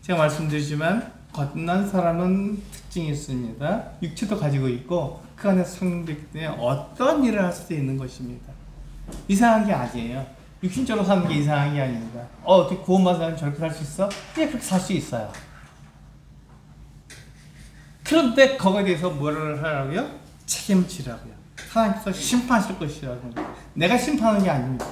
제가 말씀드리지만 겉난 사람은 특징이 있습니다. 육체도 가지고 있고 그 안에서 성령되기 때문에 어떤 일을 할 수도 있는 것입니다. 이상한 게 아니에요. 육신적으로 사는 게 이상한 게 아닙니다. 어떻게 구원받은 사람이 저렇게 살 수 있어? 예, 그렇게 살 수 있어요. 그런데 거기에 대해서 뭐를 하라고요? 책임지라고요. 하나님께서 심판하실 것이라고. 내가 심판하는 게 아닙니다.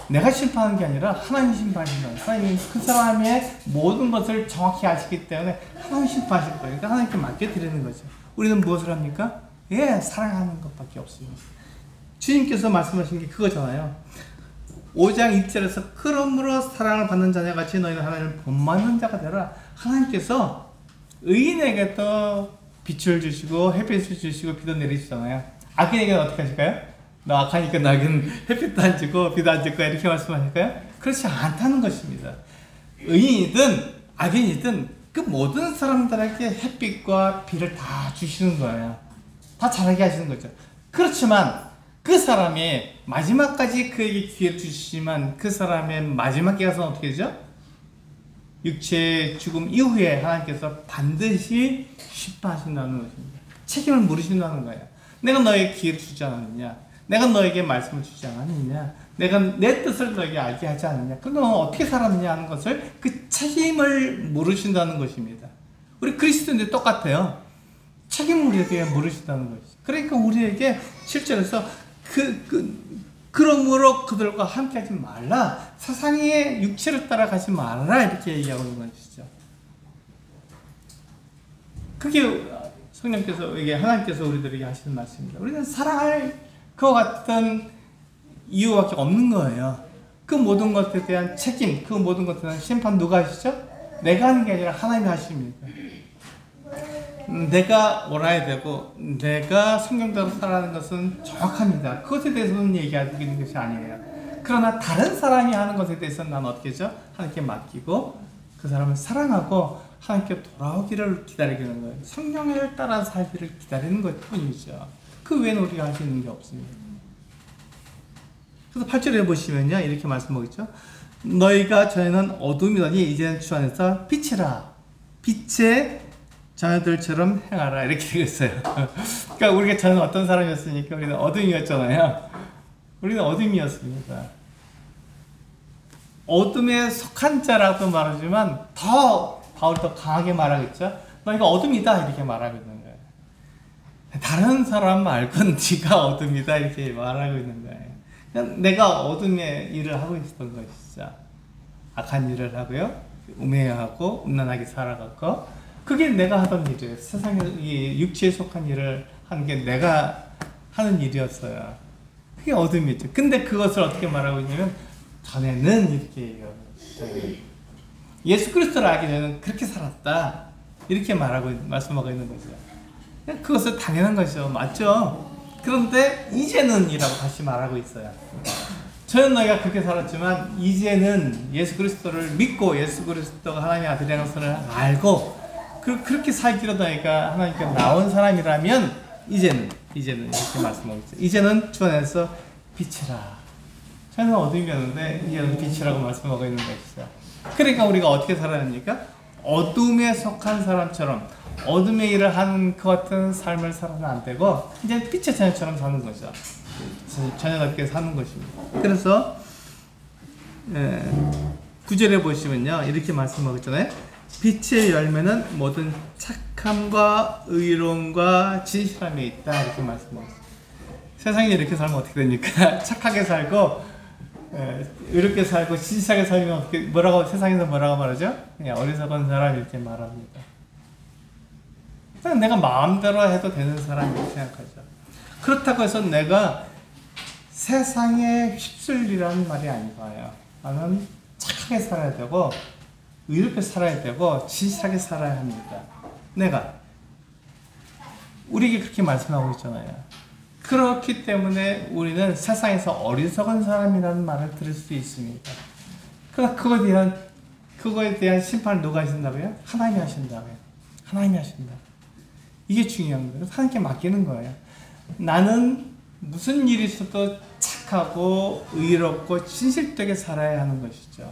내가 심판하는 게 아니라 하나님이 심판하신다. 하나님이 그 사람의 모든 것을 정확히 아시기 때문에 하나님이 심판하실 거예요. 그러니까 하나님께 맡겨드리는 거죠. 우리는 무엇을 합니까? 예, 사랑하는 것밖에 없습니다. 주님께서 말씀하신 게 그거잖아요. 5장 2절에서 그러므로 사랑을 받는 자녀같이 너희는 하나님을 본받는 자가 되라. 하나님께서 의인에게도 빛을 주시고 햇빛을 주시고 비도 내리시잖아요. 악인에게는 어떻게 하실까요? 너 악하니까 나에게는 햇빛도 안 주고 비도 안 줄 거야, 이렇게 말씀하실까요? 그렇지 않다는 것입니다. 의인이든 악인이든 그 모든 사람들에게 햇빛과 비를 다 주시는 거예요. 다 잘하게 하시는 거죠. 그렇지만 그 사람이 마지막까지 그에게 기회를 주시지만 그 사람의 마지막에 가서는 어떻게 되죠? 육체의 죽음 이후에 하나님께서 반드시 심판하신다는 것입니다. 책임을 물으신다는 거예요. 내가 너에게 기회를 주지 않았느냐? 내가 너에게 말씀을 주지 않았느냐? 내가 내 뜻을 너에게 알게 하지 않느냐? 그럼 너는 어떻게 살았느냐 하는 것을 그 책임을 물으신다는 것입니다. 우리 그리스도인들 똑같아요. 책임을 우리에게 물으신다는 것이죠. 그러니까 우리에게 7절에서 그러므로 그들과 함께 하지 말라. 세상의 육체를 따라가지 말라. 이렇게 얘기하고 있는 것이죠. 그게 성령께서, 이게 하나님께서 우리들에게 하시는 말씀입니다. 우리는 사랑할 그와 같은 이유밖에 없는 거예요. 그 모든 것에 대한 책임, 그 모든 것에 대한 심판 누가 하시죠? 내가 하는 게 아니라 하나님이 하십니다. 내가 옳아야 되고 내가 성경대로 살아가는 것은 정확합니다. 그것에 대해서는 얘기하는 것이 아니에요. 그러나 다른 사람이 하는 것에 대해서는 나는 어떻게 하죠? 하나님께 맡기고 그 사람을 사랑하고 하나님께 돌아오기를 기다리는 거예요. 성령을 따라 살기를 기다리는 것 뿐이죠. 그 외에는 우리가 할 수 있는 게 없습니다. 그래서 8절에 보시면요, 이렇게 말씀하겠죠. 너희가 전에는 어둠이더니 이제는 주 안에서 빛이라. 빛의 자녀들처럼 행하라. 이렇게 되어 있어요. 그러니까 우리가 전에 어떤 사람이었으니까 우리는 어둠이었잖아요. 우리는 어둠이었습니다. 어둠에 속한 자라고 말하지만 바울이 더 강하게 말하겠죠. 너희가 어둠이다 이렇게 말하고 있는 거예요. 다른 사람 말고는 네가 어둠이다 이렇게 말하고 있는 거예요. 그냥 내가 어둠의 일을 하고 있었던 것이죠. 악한 일을 하고요, 우매하고 음란하게 살아갔고, 그게 내가 하던 일이에요. 세상에 이 육체에 속한 일을 하는 게 내가 하는 일이었어요. 그게 어둠이죠. 근데 그것을 어떻게 말하고 있냐면 전에는 이렇게 해요. 예수 그리스도를 알기 전에는 그렇게 살았다 이렇게 말씀하고 있는 거죠. 그것은 당연한 것이죠. 맞죠? 그런데 이제는 이라고 다시 말하고 있어요. 저는 너희가 그렇게 살았지만 이제는 예수 그리스도를 믿고 예수 그리스도가 하나님의 아들이라는 것을 알고 그렇게 살기로 너희가 하나님께 나온 사람이라면 이제는 이렇게 말씀하고 있어요. 이제는 주 안에서 빛이라. 저는 어둠이었는데 이제는 빛이라고 말씀하고 있는 것이죠. 그러니까 우리가 어떻게 살아야 합니까? 어둠에 속한 사람처럼 어둠의 일을 하는 그 같은 삶을 살아는 안 되고 이제 빛의 자녀처럼 사는 거죠. 자녀답게 사는 것입니다. 그래서 9절에 보시면요, 이렇게 말씀하고 있잖아요. 빛의 열매는 모든 착함과 의로움과 진실함에 있다 이렇게 말씀하고 있어요. 세상에 이렇게 살면 어떻게 됩니까? 착하게 살고 의롭게 살고 진실하게 살면 어떻게 세상에서 뭐라고 말하죠? 그냥 어리석은 사람 이렇게 말합니다. 그냥 내가 마음대로 해도 되는 사람이라고 생각하죠. 그렇다고 해서 내가 세상에 휩쓸리라는 말이 아니고요. 나는 착하게 살아야 되고 의롭게 살아야 되고 진실하게 살아야 합니다. 우리에게 그렇게 말씀하고 있잖아요. 그렇기 때문에 우리는 세상에서 어리석은 사람이라는 말을 들을 수 있습니다. 그러나 그거에 대한 심판을 누가 하신다고요? 하나님이 하신다고요. 하나님이 하신다. 이게 중요한 거예요. 하나님께 맡기는 거예요. 나는 무슨 일이 있어도 착하고 의롭고 진실되게 살아야 하는 것이죠.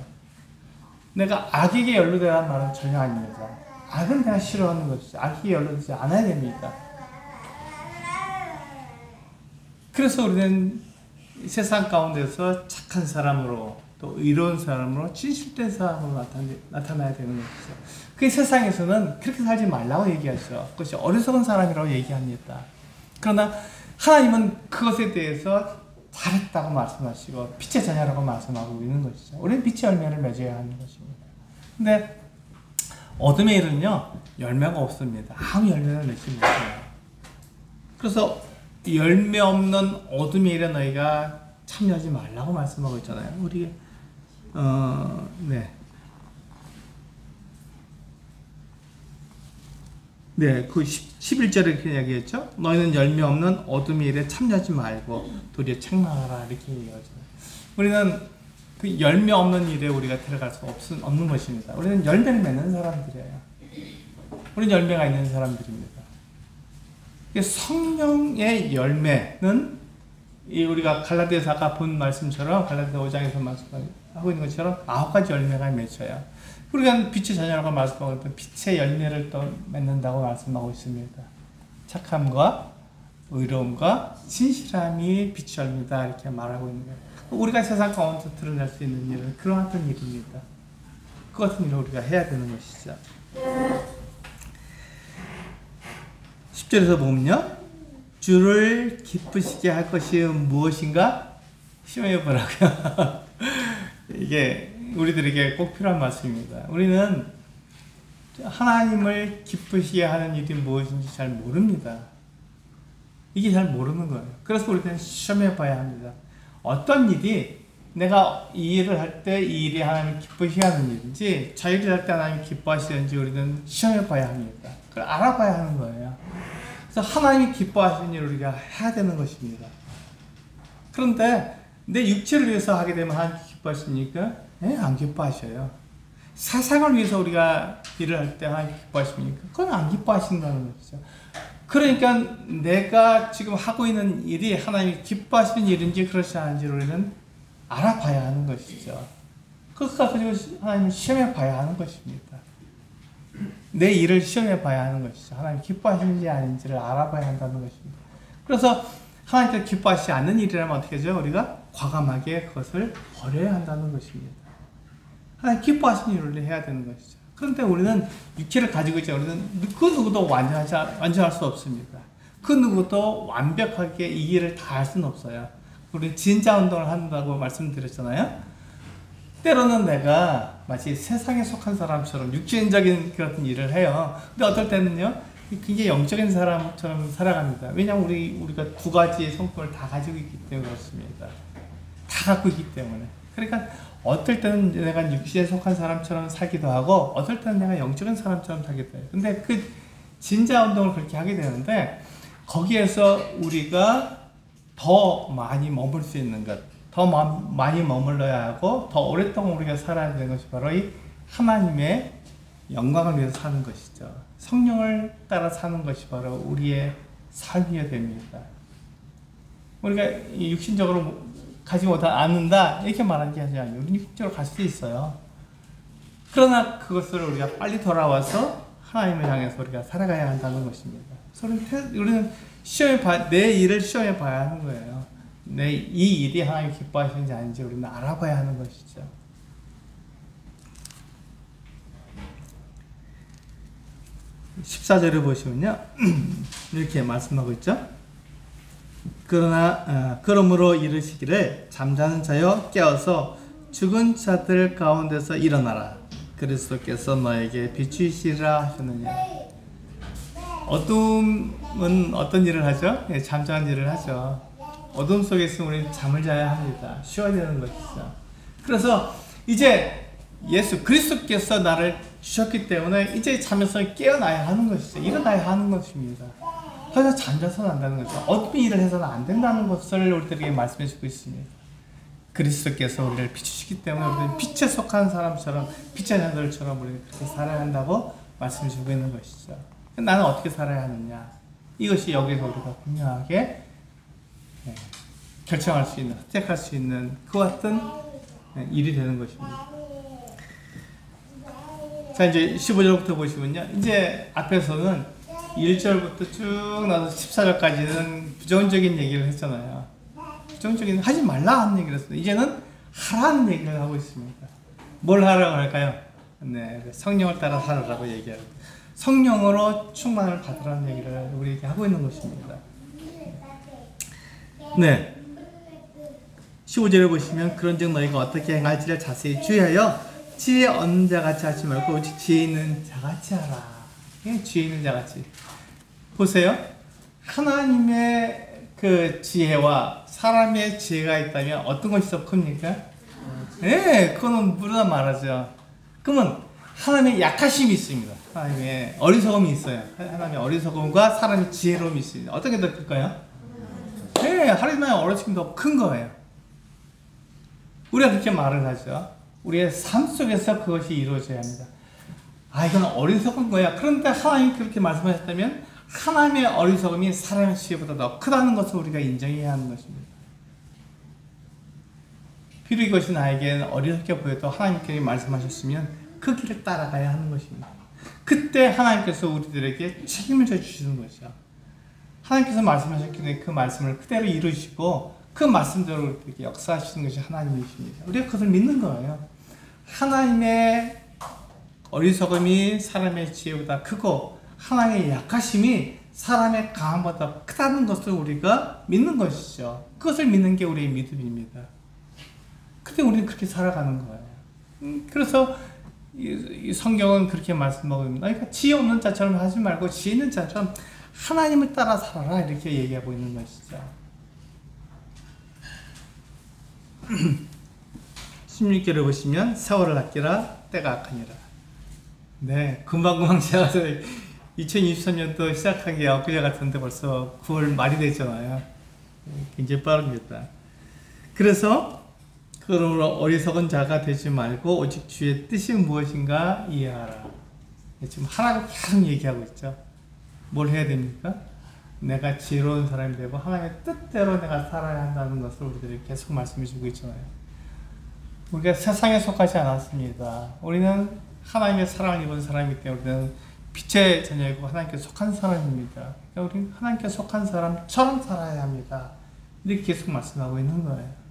내가 악에게 연루되라는 말은 전혀 아닙니다. 악은 내가 싫어하는 것이죠. 악에게 연루되지 않아야 됩니다. 그래서 우리는 세상 가운데서 착한 사람으로 또 의로운 사람으로 진실된 사람으로 나타나야 되는 것이죠. 그 세상에서는 그렇게 살지 말라고 얘기하죠. 그것이 어리석은 사람이라고 얘기합니다. 그러나 하나님은 그것에 대해서 잘했다고 말씀하시고 빛의 자녀라고 말씀하고 있는 것이죠. 우리는 빛의 열매를 맺어야 하는 것입니다. 근데 어둠의 일은요, 열매가 없습니다. 아무 열매를 맺지 못해요. 그래서 열매 없는 어둠의 일에 너희가 참여하지 말라고 말씀하고 있잖아요. 우리 그 11절에 이렇게 이야기했죠. 너희는 열매 없는 어둠의 일에 참여하지 말고 도리어 책망하라 이렇게 얘기하잖아요. 우리는 그 열매 없는 일에 우리가 들어갈 수 없는 것입니다. 우리는 열매를 맺는 사람들이에요. 우리는 열매가 있는 사람들입니다. 성령의 열매는 우리가 갈라디아서 아까 본 말씀처럼 갈라디아 5장에서 말씀하고 있는 것처럼 9가지 열매가 맺혀요. 우리가 빛의 자녀라고 말씀하고 있던 빛의 열매를 또 맺는다고 말씀하고 있습니다. 착함과 의로움과 진실함이 빛의 열매다 이렇게 말하고 있는 거예요. 우리가 세상 가운데 드러낼 수 있는 일은 그런 어떤 일입니다. 그 같은 일을 우리가 해야 되는 것이죠. 10절에서 보면요, 주를 기쁘시게 할 것이 무엇인가 시험해 보라고요. 이게 우리들에게 꼭 필요한 말씀입니다. 우리는 하나님을 기쁘시게 하는 일이 무엇인지 잘 모릅니다. 이게 잘 모르는 거예요. 그래서 우리는 시험해 봐야 합니다. 어떤 일이 내가 이 일을 할 때 이 일이 하나님을 기쁘시게 하는 일인지 저 일을 할 때 하나님을 기뻐하시는지 우리는 시험해 봐야 합니다. 그걸 알아봐야 하는 거예요. 그래서 하나님이 기뻐하시는 일을 우리가 해야 되는 것입니다. 그런데 내 육체를 위해서 하게 되면 하나님 기뻐하십니까? 예, 안 기뻐하셔요. 세상을 위해서 우리가 일을 할 때 하나님 기뻐하십니까? 그건 안 기뻐하신다는 것이죠. 그러니까 내가 지금 하고 있는 일이 하나님이 기뻐하시는 일인지 그렇지 않은지 우리는 알아봐야 하는 것이죠. 그것과 가지고 하나님을 시험해 봐야 하는 것입니다. 내 일을 시험해 봐야 하는 것이죠. 하나님 기뻐하시는지 아닌지를 알아봐야 한다는 것입니다. 그래서 하나님께서 기뻐하시지 않는 일이라면 어떻게 하죠? 우리가 과감하게 그것을 버려야 한다는 것입니다. 하나님 기뻐하시는 일을 해야 되는 것이죠. 그런데 우리는 육체를 가지고 있죠. 우리는 그 누구도 완전할 수 없습니다. 그 누구도 완벽하게 이 일을 다 할 수는 없어요. 우리 진자 운동을 한다고 말씀드렸잖아요. 때로는 내가 마치 세상에 속한 사람처럼 육신적인 그런 일을 해요. 근데 어떨 때는요, 굉장히 영적인 사람처럼 살아갑니다. 왜냐하면 우리가 두 가지의 성품을 다 가지고 있기 때문에 그렇습니다. 다 갖고 있기 때문에. 그러니까 어떨 때는 내가 육신에 속한 사람처럼 살기도 하고, 어떨 때는 내가 영적인 사람처럼 살기도 해요. 근데 그 진자 운동을 그렇게 하게 되는데, 거기에서 우리가 더 많이 머물 수 있는 것, 더 많이 머물러야 하고 더 오랫동안 우리가 살아야 되는 것이 바로 이 하나님의 영광을 위해서 사는 것이죠. 성령을 따라 사는 것이 바로 우리의 삶이어야 됩니다. 우리가 육신적으로 가지 않는다 이렇게 말하는 게 아니라 우리는 육신적으로 갈 수도 있어요. 그러나 그것을 우리가 빨리 돌아와서 하나님을 향해서 우리가 살아가야 한다는 것입니다. 우리는 내 일을 시험해 봐야 하는 거예요. 이 일이 하나님 기뻐하시는지 아닌지 우리는 알아봐야 하는 것이죠. (14절을) 보시면요, 이렇게 말씀하고 있죠. 그러므로 이르시기를 잠자는 자여 깨어서 죽은 자들 가운데서 일어나라. 그리스도께서 너에게 비추시리라 하셨느냐. 어둠은 어떤 일을 하죠? 예, 잠자는 일을 하죠. 어둠 속에 있으면 우리는 잠을 자야 합니다. 쉬어야 되는 것이죠. 그래서 이제 예수 그리스도께서 나를 주셨기 때문에 이제 잠에서 깨어나야 하는 것이죠. 일어나야 하는 것입니다. 그래서 잠자서는 안 된다는 거죠. 어떤 일을 해서는 안 된다는 것을 우리들에게 말씀해 주고 있습니다. 그리스도께서 우리를 비추시기 때문에 우리는 빛에 속한 사람처럼, 빛의 자들처럼 우리는 그렇게 살아야 한다고 말씀해 주고 있는 것이죠. 나는 어떻게 살아야 하느냐, 이것이 여기서 우리가 분명하게 결정할 수 있는, 선택할 수 있는 그 같은 일이 되는 것입니다. 자, 이제 15절부터 보시면요, 이제 앞에서는 1절부터 쭉 나서 14절까지는 부정적인 얘기를 했잖아요. 부정적인, 하지 말라 하는 얘기를 했어요. 이제는 하라는 얘기를 하고 있습니다. 뭘 하라고 할까요? 네, 성령을 따라 살아라고 얘기하고, 성령으로 충만을 받으라는 얘기를 우리에게 하고 있는 것입니다. 네. 15절을 보시면 그런즉 너희가 어떻게 행할지를 자세히 주의하여 지혜 얻는 자같이 하지 말고 오직 지혜 있는 자같이 하라. 지혜 있는 자같이. 보세요. 하나님의 그 지혜와 사람의 지혜가 있다면 어떤 것이 더 큽니까? 네, 그거는 누구나 말하죠. 그러면 하나님의 약하심이 있습니다. 하나님의 어리석음이 있어요. 하나님의 어리석음과 사람의 지혜로움이 있습니다. 어떤 게 더 클까요? 네, 하나님의 어리석음이 더 큰 거예요. 우리가 그렇게 말을 하죠. 우리의 삶 속에서 그것이 이루어져야 합니다. 이건 어리석은 거야. 그런데 하나님이 그렇게 말씀하셨다면 하나님의 어리석음이 사람의 지혜보다 더 크다는 것을 우리가 인정해야 하는 것입니다. 비록 이것이 나에게는 어리석게 보여도 하나님께서 말씀하셨으면 그 길을 따라가야 하는 것입니다. 그때 하나님께서 우리들에게 책임을 져주시는 것이죠. 하나님께서 말씀하셨기 때문에 그 말씀을 그대로 이루시고 그 말씀대로 우리에게 역사하시는 것이 하나님이십니다. 우리가 그것을 믿는 거예요. 하나님의 어리석음이 사람의 지혜보다 크고 하나님의 약하심이 사람의 강함보다 크다는 것을 우리가 믿는 것이죠. 그것을 믿는 게 우리의 믿음입니다. 그때 우리는 그렇게 살아가는 거예요. 그래서 이 성경은 그렇게 말씀하고 있습니다. 그러니까 지혜 없는 자처럼 하지 말고 지혜 있는 자처럼 하나님을 따라 살아라, 이렇게 얘기하고 있는 것이죠. 16절을 보시면 세월을 아끼라 때가 악하니라. 네, 금방금방 지나가서 2023년도 시작한 게 엊그제 같은데 벌써 9월 말이 됐잖아요. 굉장히 빠릅니다. 그래서 그러므로 어리석은 자가 되지 말고 오직 주의 뜻이 무엇인가 이해하라. 지금 하나님 계속 얘기하고 있죠. 뭘 해야 됩니까? 내가 지혜로운 사람이 되고 하나님의 뜻대로 내가 살아야 한다는 것을 우리들이 계속 말씀해 주고 있잖아요. 우리가 세상에 속하지 않았습니다. 우리는 하나님의 사랑을 입은 사람이기 때문에 우리는 빛의 자녀이고 하나님께 속한 사람입니다. 그러니까 우리는 하나님께 속한 사람처럼 살아야 합니다. 이렇게 계속 말씀하고 있는 거예요.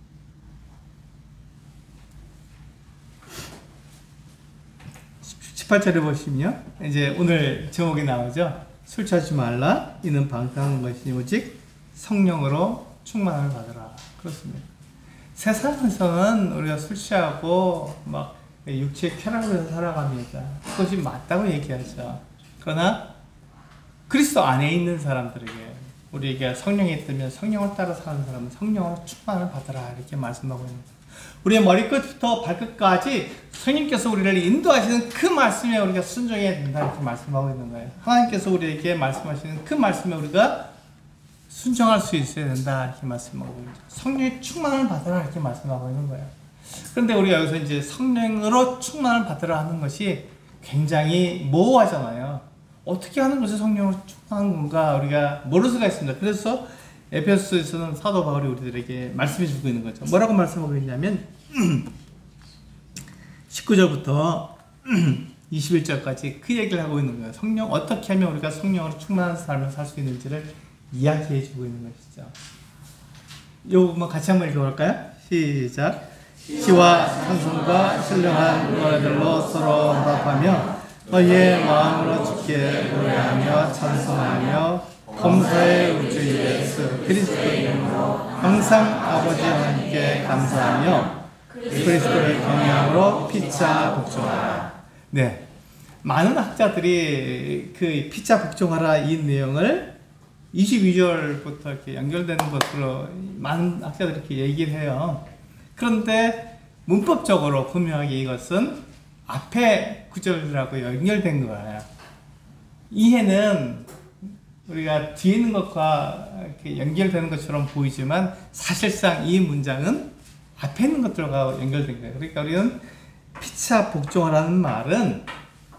18절에 보시면 이제 오늘 제목이 나오죠. 술 취하지 말라. 이는 방탕한 것이니 오직 성령으로 충만을 받으라. 그렇습니다. 세상에서는 우리가 술 취하고 막 육체의 쾌락에서 살아갑니다. 그것이 맞다고 얘기하죠. 그러나 그리스도 안에 있는 사람들에게 우리에게 성령이 있다면 성령을 따라 사는 사람은 성령으로 충만을 받으라 이렇게 말씀하고 있는 거예요. 우리의 머리끝부터 발끝까지 성령께서 우리를 인도하시는 그 말씀에 우리가 순종해야 된다 이렇게 말씀하고 있는 거예요. 하나님께서 우리에게 말씀하시는 그 말씀에 우리가 순종할 수 있어야 된다 이렇게 말씀하고 있는 거예요. 성령의 충만을 받으라 이렇게 말씀하고 있는 거예요. 그런데 우리가 여기서 이제 성령으로 충만을 받으라 하는 것이 굉장히 모호하잖아요. 어떻게 하는 것이 성령으로 충만한 건가 우리가 모를 수가 있습니다. 그래서 에베소서에서는 사도 바울이 우리들에게 말씀해 주고 있는 거죠. 뭐라고 말씀하고 있냐면 19절부터 21절까지 그 얘기를 하고 있는 거예요. 성령 어떻게 하면 우리가 성령으로 충만한 삶을 살 수 있는지를 이야기해 주고 있는 것이죠. 요 부분 같이 한번 읽어볼까요? 시작. 시와 찬송과 신령한 노래들로 서로 화답하며 너희의 마음으로 주께 노래하며 찬송하며 범사의 우주 예수 그리스도 이름으로 항상 아버지 하나님께 감사하며 그리스도의 경외함으로 피차 복종하라. 네, 많은 학자들이 그 피차 복종하라 이 내용을 22절부터 이렇게 연결되는 것으로 많은 학자들이 이렇게 얘기를 해요. 그런데 문법적으로 분명하게 이것은 앞에 구절들하고 연결된 거예요. 이해는 우리가 뒤에 있는 것과 이렇게 연결되는 것처럼 보이지만 사실상 이 문장은 앞에 있는 것들과 연결된 거예요. 그러니까 우리는 피차 복종하라는 말은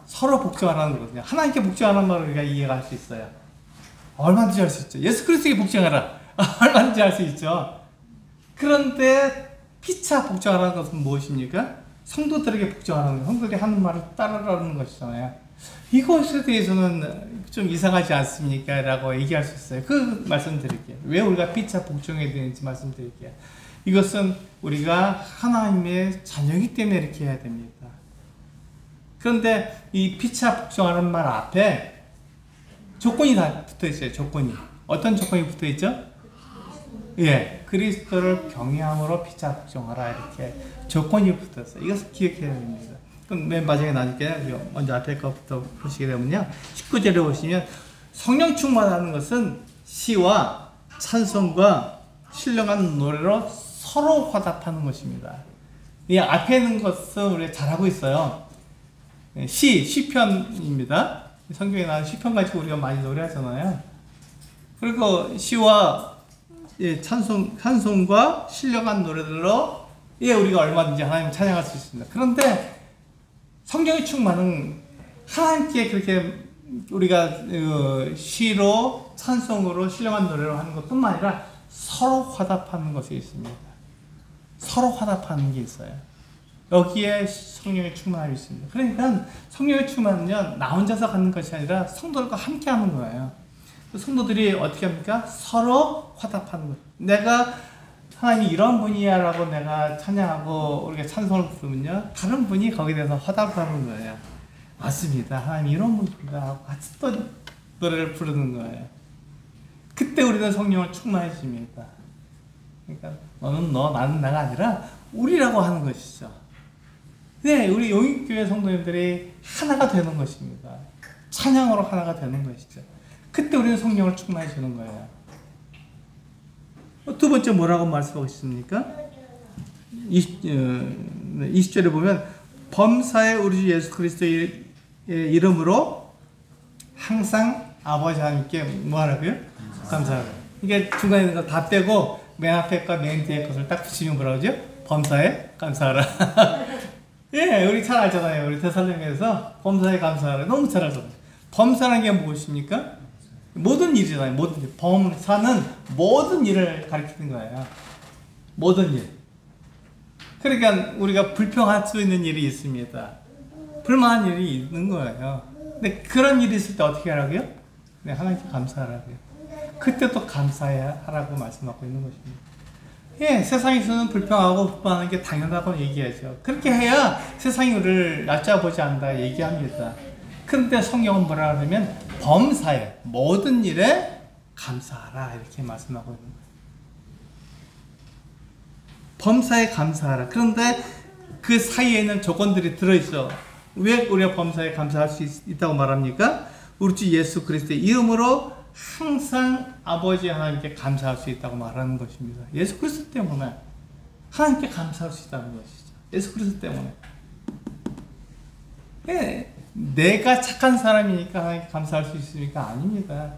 서로 복종하라는 거거든요. 하나님께 복종하라는 말을 우리가 이해할 수 있어요. 얼마든지 할 수 있죠. 예수 그리스도에게 복종하라. 얼마든지 할 수 있죠. 그런데 피차 복종하라는 것은 무엇입니까? 성도들에게 복종하라는 것, 성도들이 하는 말을 따르라는 것이잖아요. 이것에 대해서는 좀 이상하지 않습니까? 라고 얘기할 수 있어요. 그 말씀드릴게요. 왜 우리가 피차 복종해야 되는지 말씀드릴게요. 이것은 우리가 하나님의 자녀이기 때문에 이렇게 해야 됩니다. 그런데 이 피차 복종하는 말 앞에 조건이 다 붙어 있어요. 조건이. 어떤 조건이 붙어 있죠? 예, 그리스도를 경외함으로 피차 복종하라 이렇게 조건이 붙었어요. 이것을 기억해야 됩니다. 그럼 맨 마지막에 나눌게요. 먼저 앞에 것부터 보시게 되면요. 19절에 보시면 성령 충만하는 것은 시와 찬송과 신령한 노래로 서로 화답하는 것입니다. 이 앞에 있는 것은 우리가 잘하고 있어요. 시편입니다. 성경에 나오는 시편 가지고 우리가 많이 노래하잖아요. 그리고 시와 찬송과 신령한 노래들로 우리가 얼마든지 하나님을 찬양할 수 있습니다. 그런데 성령의 충만은 하나님께 그렇게 우리가 시로 찬송으로 신령한 노래로 하는 것뿐만 아니라 서로 화답하는 것이 있습니다. 서로 화답하는 게 있어요. 여기에 성령의 충만함이 있습니다. 그러니까 성령의 충만은요, 나 혼자서 갖는 것이 아니라 성도들과 함께 하는 거예요. 성도들이 어떻게 합니까? 서로 화답하는 거예요. 내가 하나님이 이런 분이야 라고 내가 찬양하고 우리가 찬송을 부르면요, 다른 분이 거기에 대해서 화답하는 거예요. 맞습니다. 하나님이 이런 분이다 하고 같이 또 노래를 부르는 거예요. 그때 우리는 성령을 충만해집니다. 그러니까 너는 너, 나는 나가 아니라 우리라고 하는 것이죠. 네, 우리 용인교회 성도님들이 하나가 되는 것입니다. 찬양으로 하나가 되는 것이죠. 그때 우리는 성령을 충만해지는 거예요. 두 번째 뭐라고 말씀하고 있습니까? 20절에 보면 범사의 우리 주 예수 그리스도의 이름으로 항상 아버지 하나님께 뭐 하라고요? 감사하라. 이게 중간에 있는 거 다 빼고 맨 앞에 거, 맨 뒤에 것을 딱 붙이면 뭐라 그러죠? 범사에 감사하라. 예, 우리 잘 알잖아요. 우리 데살로니가에서 범사에 감사하라. 너무 잘 알잖아요. 범사라는 게 무엇입니까? 모든 일이잖아요. 모든 일. 범사는 모든 일을 가리키는 거예요. 모든 일. 그러니까 우리가 불평할 수 있는 일이 있습니다. 불만한 일이 있는 거예요. 근데 그런 일이 있을 때 어떻게 하라고요? 네, 하나님께 감사하라고요. 그때 또 감사하라고 말씀하고 있는 것입니다. 예, 세상에서는 불평하고 불만하는 게 당연하다고 얘기하죠. 그렇게 해야 세상이 우리를 얕잡아보지 않는다 얘기합니다. 그런데 성경은 뭐라 그러면 범사에 모든 일에 감사하라 이렇게 말씀하고 있는 거예요. 범사에 감사하라. 그런데 그 사이에는 조건들이 들어있어. 왜 우리가 범사에 감사할 수 있다고 말합니까? 우리 주 예수 그리스도의 이름으로 항상 아버지 하나님께 감사할 수 있다고 말하는 것입니다. 예수 그리스도 때문에 하나님께 감사할 수 있다는 것이죠. 예수 그리스도 때문에. 예, 내가 착한 사람이니까 하나님께 감사할 수 있습니까? 아닙니다.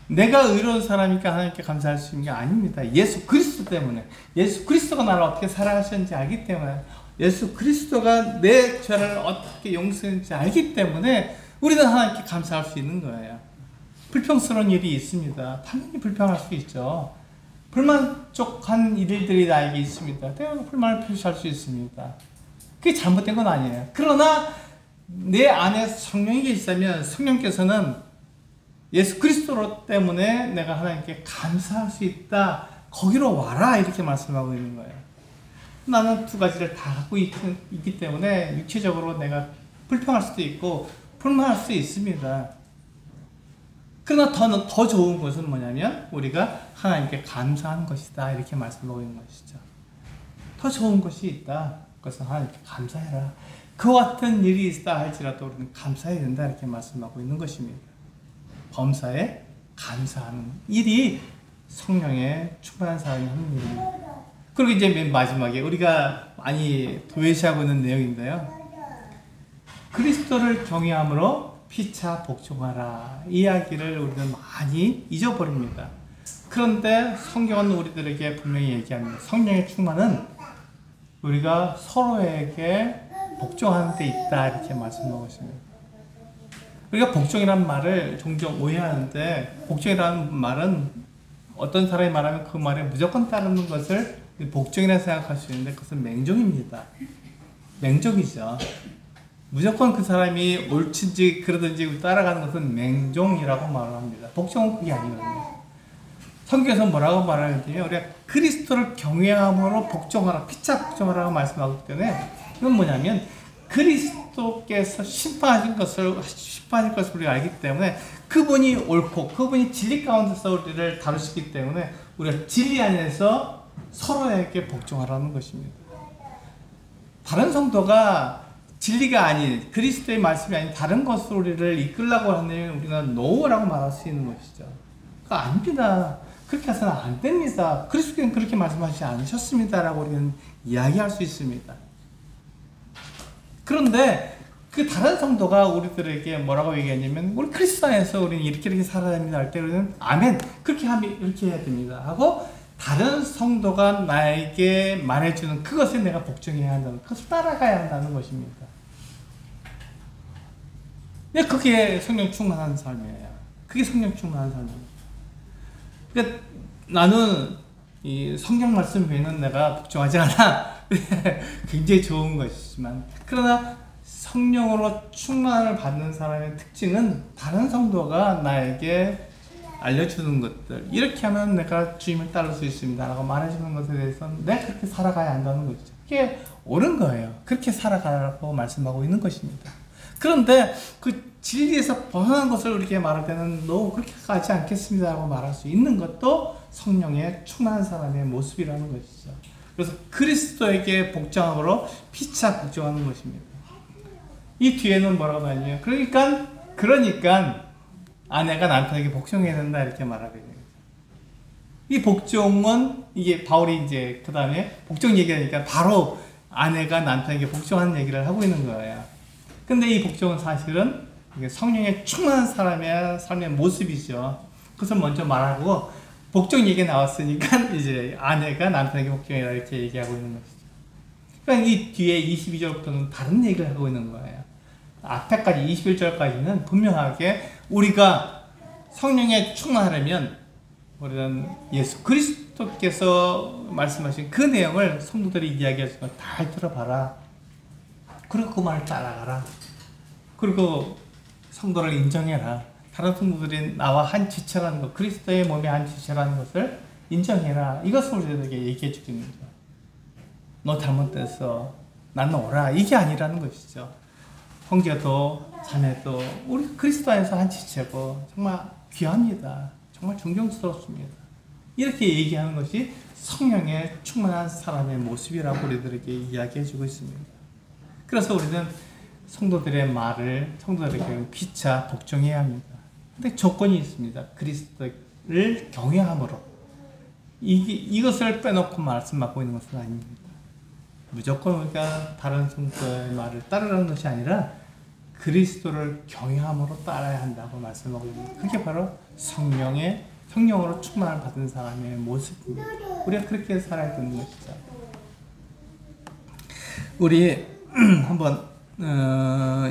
내가 의로운 사람이니까 하나님께 감사할 수 있는 게 아닙니다. 예수 그리스도 때문에. 예수 그리스도가 나를 어떻게 살아가셨는지 알기 때문에, 예수 그리스도가 내 죄를 어떻게 용서했는지 알기 때문에 우리는 하나님께 감사할 수 있는 거예요. 불평스러운 일이 있습니다. 당연히 불평할 수 있죠. 불만족한 일들이 나에게 있습니다. 때로는 불만을 표시할 수 있습니다. 그게 잘못된 건 아니에요. 그러나 내 안에 성령이 있다면 성령께서는 예수 그리스도 때문에 내가 하나님께 감사할 수 있다. 거기로 와라 이렇게 말씀하고 있는 거예요. 나는 두 가지를 다 갖고 있기 때문에 육체적으로 내가 불평할 수도 있고 불만할 수도 있습니다. 그러나 더 좋은 것은 뭐냐면 우리가 하나님께 감사하는 것이다 이렇게 말씀하고 있는 것이죠. 더 좋은 것이 있다. 그것은 하나님께 감사해라. 그와 같은 일이 있다 할지라도 우리는 감사해야 된다 이렇게 말씀하고 있는 것입니다. 범사에 감사하는 일이 성령에 충만한 사람이 하는 일입니다. 그리고 이제 맨 마지막에 우리가 많이 도외시하고 있는 내용인데요. 그리스도를 경외함으로 피차 복종하라. 이 이야기를 우리는 많이 잊어버립니다. 그런데 성경은 우리들에게 분명히 얘기합니다. 성령의 충만은 우리가 서로에게 복종하는 데 있다 이렇게 말씀하고 있습니다. 우리가 복종이라는 말을 종종 오해하는데, 복종이라는 말은 어떤 사람이 말하면 그 말에 무조건 따르는 것을 복종이라 생각할 수 있는데 그것은 맹종입니다. 맹종이죠. 무조건 그 사람이 옳든지 그러든지 따라가는 것은 맹종이라고 말을 합니다. 복종은 그게 아니거든요. 성경에서 뭐라고 말하냐면 우리가 그리스도를 경외함으로 복종하라, 피차 복종하라고 말씀하기 때문에 이건 뭐냐면 그리스도께서 심판하신 것을 우리가 알기 때문에 그분이 옳고 그분이 진리 가운데서 우리를 다루시기 때문에 우리가 진리 안에서 서로에게 복종하라는 것입니다. 다른 성도가 진리가 아닌 그리스도의 말씀이 아닌 다른 것으로 우리를 이끌라고 하면 우리가 노라고 말할 수 있는 것이죠. 그거 아닙니다. 그렇게 해서는 안 됩니다. 그리스도께서는 그렇게 말씀하시지 않으셨습니다라고 우리는 이야기할 수 있습니다. 그런데 그 다른 성도가 우리들에게 뭐라고 얘기하냐면 우리 크리스도 안에서 우리는 이렇게 살아야 됩니다 할 때 우리는 아멘 그렇게 하면 이렇게 해야 됩니다 하고 다른 성도가 나에게 말해주는 그것에 내가 복종해야 한다는, 그것을 따라가야 한다는 것입니다. 네, 그게 성령 충만한 삶이에요. 그게 성령 충만한 삶입니다. 그러니까 나는 이 성경 말씀 외에는 내가 복종하지 않아. 굉장히 좋은 것이지만, 그러나 성령으로 충만을 받는 사람의 특징은 다른 성도가 나에게 알려주는 것들, 이렇게 하면 내가 주님을 따를 수 있습니다 라고 말해주는 것에 대해서는 내가 그렇게 살아가야 한다는 것이죠. 그게 옳은 거예요. 그렇게 살아가라고 말씀하고 있는 것입니다. 그런데 그 진리에서 벗어난 것을 우리에게 말할 때는 너 그렇게 가지 않겠습니다 라고 말할 수 있는 것도 성령의 충만한 사람의 모습이라는 것이죠. 그래서 그리스도에게 복종함으로 피차 복종하는 것입니다. 이 뒤에는 뭐라고 나뉘냐, 그러니까 아내가 남편에게 복종해야 된다 이렇게 말하게 돼요. 이 복종은 이게 바울이 이제 그 다음에 복종 얘기하니까 바로 아내가 남편에게 복종하는 얘기를 하고 있는 거예요. 근데 이 복종은 사실은 성령의 충만한 사람의 삶의 모습이죠. 그것을 먼저 말하고 복종 얘기 나왔으니까 이제 아내가 남편에게 복종해라 이렇게 얘기하고 있는 것이죠. 그러니까 이 뒤에 22절부터는 다른 얘기를 하고 있는 거예요. 앞에까지 21절까지는 분명하게 우리가 성령에 충만하려면 우리는 예수 그리스도께서 말씀하신 그 내용을 성도들이 이야기하시면 다 들어봐라. 그리고 그 말을 따라가라. 그리고 성도를 인정해라. 다른 성도들이 나와 한 지체라는 것, 그리스도의 몸의 한 지체라는 것을 인정해라. 이것을 우리들에게 얘기해 주는 거죠. 너 잘못됐어. 나는 오라. 이게 아니라는 것이죠. 형제도 자매도 우리 그리스도 안에서 한 지체고 정말 귀합니다. 정말 존경스럽습니다. 이렇게 얘기하는 것이 성령에 충만한 사람의 모습이라고 우리들에게 이야기해주고 있습니다. 그래서 우리는 성도들의 말을 성도들에게 피차 복종해야 합니다. 근데 조건이 있습니다. 그리스도를 경외함으로 이것을 빼놓고 말씀하고 있는 것은 아닙니다. 무조건 우리가 다른 성도의 말을 따르라는 것이 아니라 그리스도를 경외함으로 따라야 한다고 말씀하고 있습니다. 그게 바로 성령으로 충만을 받은 사람의 모습입니다. 우리가 그렇게 살아야 되는 것이죠. 우리 한번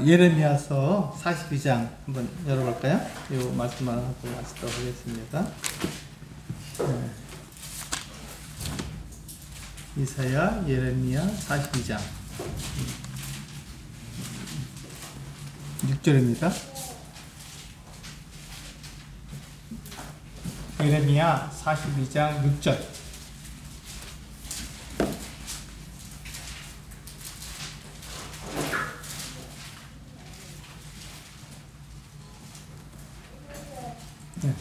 예레미야서 42장 한번 열어볼까요? 이 말씀만 하고 마치도록 하겠습니다. 이사야, 예레미야 42장 6절입니다. 예레미야 42장 6절. 네.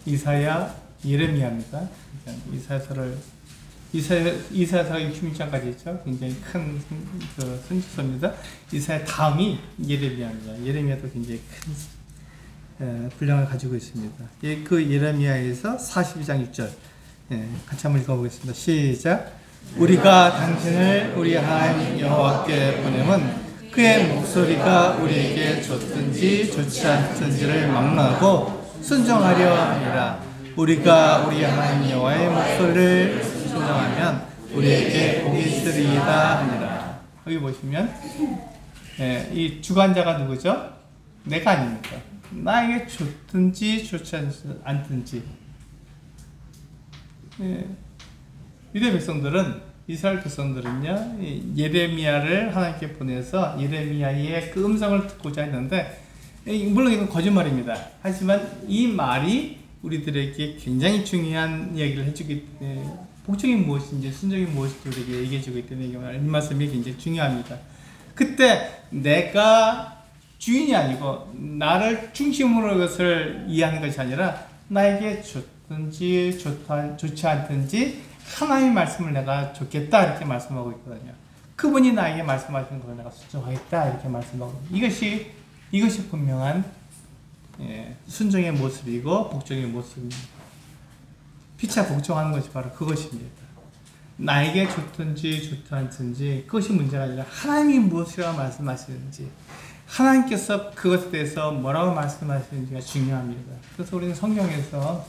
이사야, 예레미야입니다. 이사야서가 66장까지 있죠. 굉장히 큰 선지서입니다. 이사야 다음이 예레미야입니다. 예레미야도 굉장히 큰 분량을 가지고 있습니다. 그 예레미야에서 42장 6절 같이 한번 읽어보겠습니다. 시작. 우리가 당신을 우리 하나님 여호와께 보내면 그의 목소리가 우리에게 좋든지 좋지 않든지를 막론하고 순종하려 하니라. 우리가 우리 하나님 여호와의 목소리를 순종하면 우리에게 복이 있으리이다 하니라. 여기 보시면 이 주관자가 누구죠? 내가 아닙니까? 나에게 좋든지 좋지 않든지. 유대 백성들은, 이스라엘 백성들은요, 예레미야를 하나님께 보내서 예레미야의 그 음성을 듣고자 했는데, 물론 이건 거짓말입니다. 하지만 이 말이 우리들에게 굉장히 중요한 이야기를 해주기 때문에, 복종이 무엇인지 순종이 무엇인지 우리에게 얘기해주기 때문에 이 말씀이 굉장히 중요합니다. 그때 내가 주인이 아니고 나를 중심으로 그것을 이해하는 것이 아니라 나에게 좋든지 좋지 않든지 하나님의 말씀을 내가 좋겠다 이렇게 말씀하고 있거든요. 그분이 나에게 말씀하시는 것을 내가 순종하겠다 이렇게 말씀하고, 이것이 분명한 순종의 모습이고 복종의 모습입니다. 피차 복종하는 것이 바로 그것입니다. 나에게 좋든지 좋지 않든지 그것이 문제가 아니라 하나님이 무엇이라고 말씀하시는지, 하나님께서 그것에 대해서 뭐라고 말씀하시는지가 중요합니다. 그래서 우리는 성경에서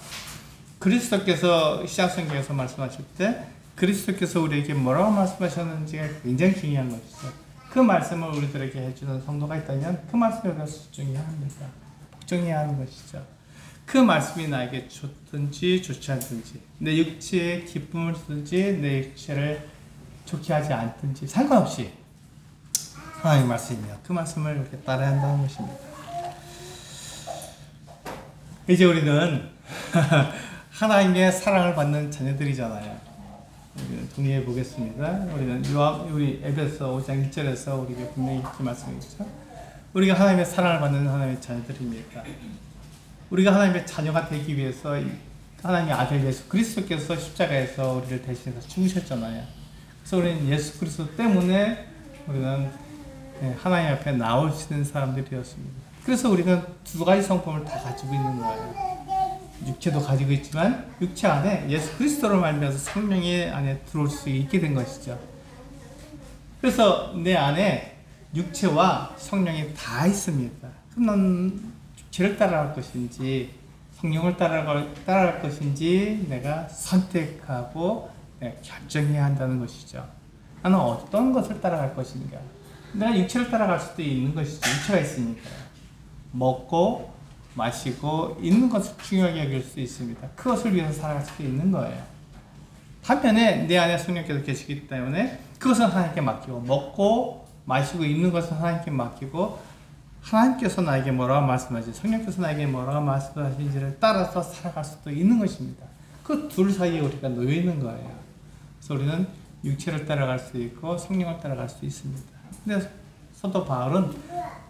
그리스도께서 시작성경에서 말씀하실 때 그리스도께서 우리에게 뭐라고 말씀하셨는지가 굉장히 중요한 것이죠. 그 말씀을 우리들에게 해주는 성도가 있다면 그 말씀에 우리가 순종해야 합니다. 복종해야 하는 것이죠. 그 말씀이 나에게 좋든지 좋지 않든지, 내 육체에 기쁨을 주든지 내 육체를 좋게 하지 않든지 상관없이 하나님의 말씀이며 그 말씀을 이렇게 따라야 한다는 것입니다. 이제 우리는 하나님의 사랑을 받는 자녀들이잖아요. 정리해 보겠습니다. 우리 에베소 5장 1절에서 우리에게 분명히 이렇게 말씀했죠. 우리가 하나님의 사랑을 받는 하나님의 자녀들입니다. 우리가 하나님의 자녀가 되기 위해서 하나님의 아들 예수 그리스도께서 십자가에서 우리를 대신해서 죽으셨잖아요. 그래서 우리는 예수 그리스도 때문에 우리는 하나님 앞에 나올 수 있는 사람들이었습니다. 그래서 우리는 두 가지 성품을 다 가지고 있는 거예요. 육체도 가지고 있지만 육체 안에 예수 그리스도로 말미암아서 성령이 안에 들어올 수 있게 된 것이죠. 그래서 내 안에 육체와 성령이 다 있습니다. 그럼 넌 죄를 따라갈 것인지 성령을 따라갈 것인지 내가 선택하고 내가 결정해야 한다는 것이죠. 나는 어떤 것을 따라갈 것인가? 내가 육체를 따라갈 수도 있는 것이죠. 육체가 있으니까요. 먹고 마시고 있는 것을 중요하게 여길 수 있습니다. 그것을 위해서 살아갈 수도 있는 거예요. 반면에 내 안에 성령께서 계시기 때문에 그것은 하나님께 맡기고, 먹고 마시고 있는 것은 하나님께 맡기고, 하나님께서 나에게 뭐라고 말씀하시는지, 성령께서 나에게 뭐라고 말씀하시는지를 따라서 살아갈 수도 있는 것입니다. 그 둘 사이에 우리가 놓여 있는 거예요. 그래서 우리는 육체를 따라갈 수 있고 성령을 따라갈 수 있습니다. 근데 사도 바울은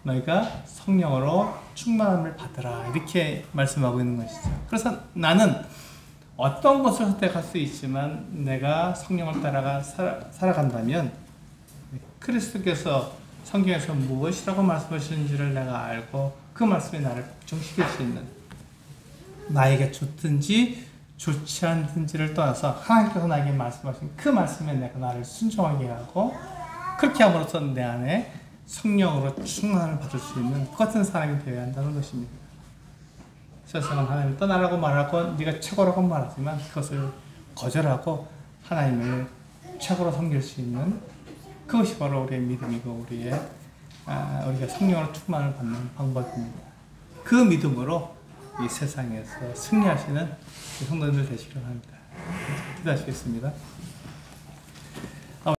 너희가 성령으로 충만함을 받으라 이렇게 말씀하고 있는 것이죠. 그래서 나는 어떤 것을 선택할 수 있지만 내가 성령을 따라가 살아간다면 그리스도께서 성경에서 무엇이라고 말씀하시는지를 내가 알고 그 말씀이 나를 복종시킬 수 있는, 나에게 좋든지 좋지 않든지를 떠나서 하나님께서 나에게 말씀하신 그 말씀에 내가 나를 순종하게 하고, 그렇게 함으로써 내 안에 성령으로 충만을 받을 수 있는 그 같은 사람이 되어야 한다는 것입니다. 세상은 하나님을 떠나라고 말하고 네가 최고라고 말하지만 그것을 거절하고 하나님을 최고로 섬길 수 있는, 그것이 바로 우리의 믿음이고 우리가 성령으로 충만을 받는 방법입니다. 그 믿음으로 이 세상에서 승리하시는 성도님들 되시길 바랍니다. 기도하시겠습니다.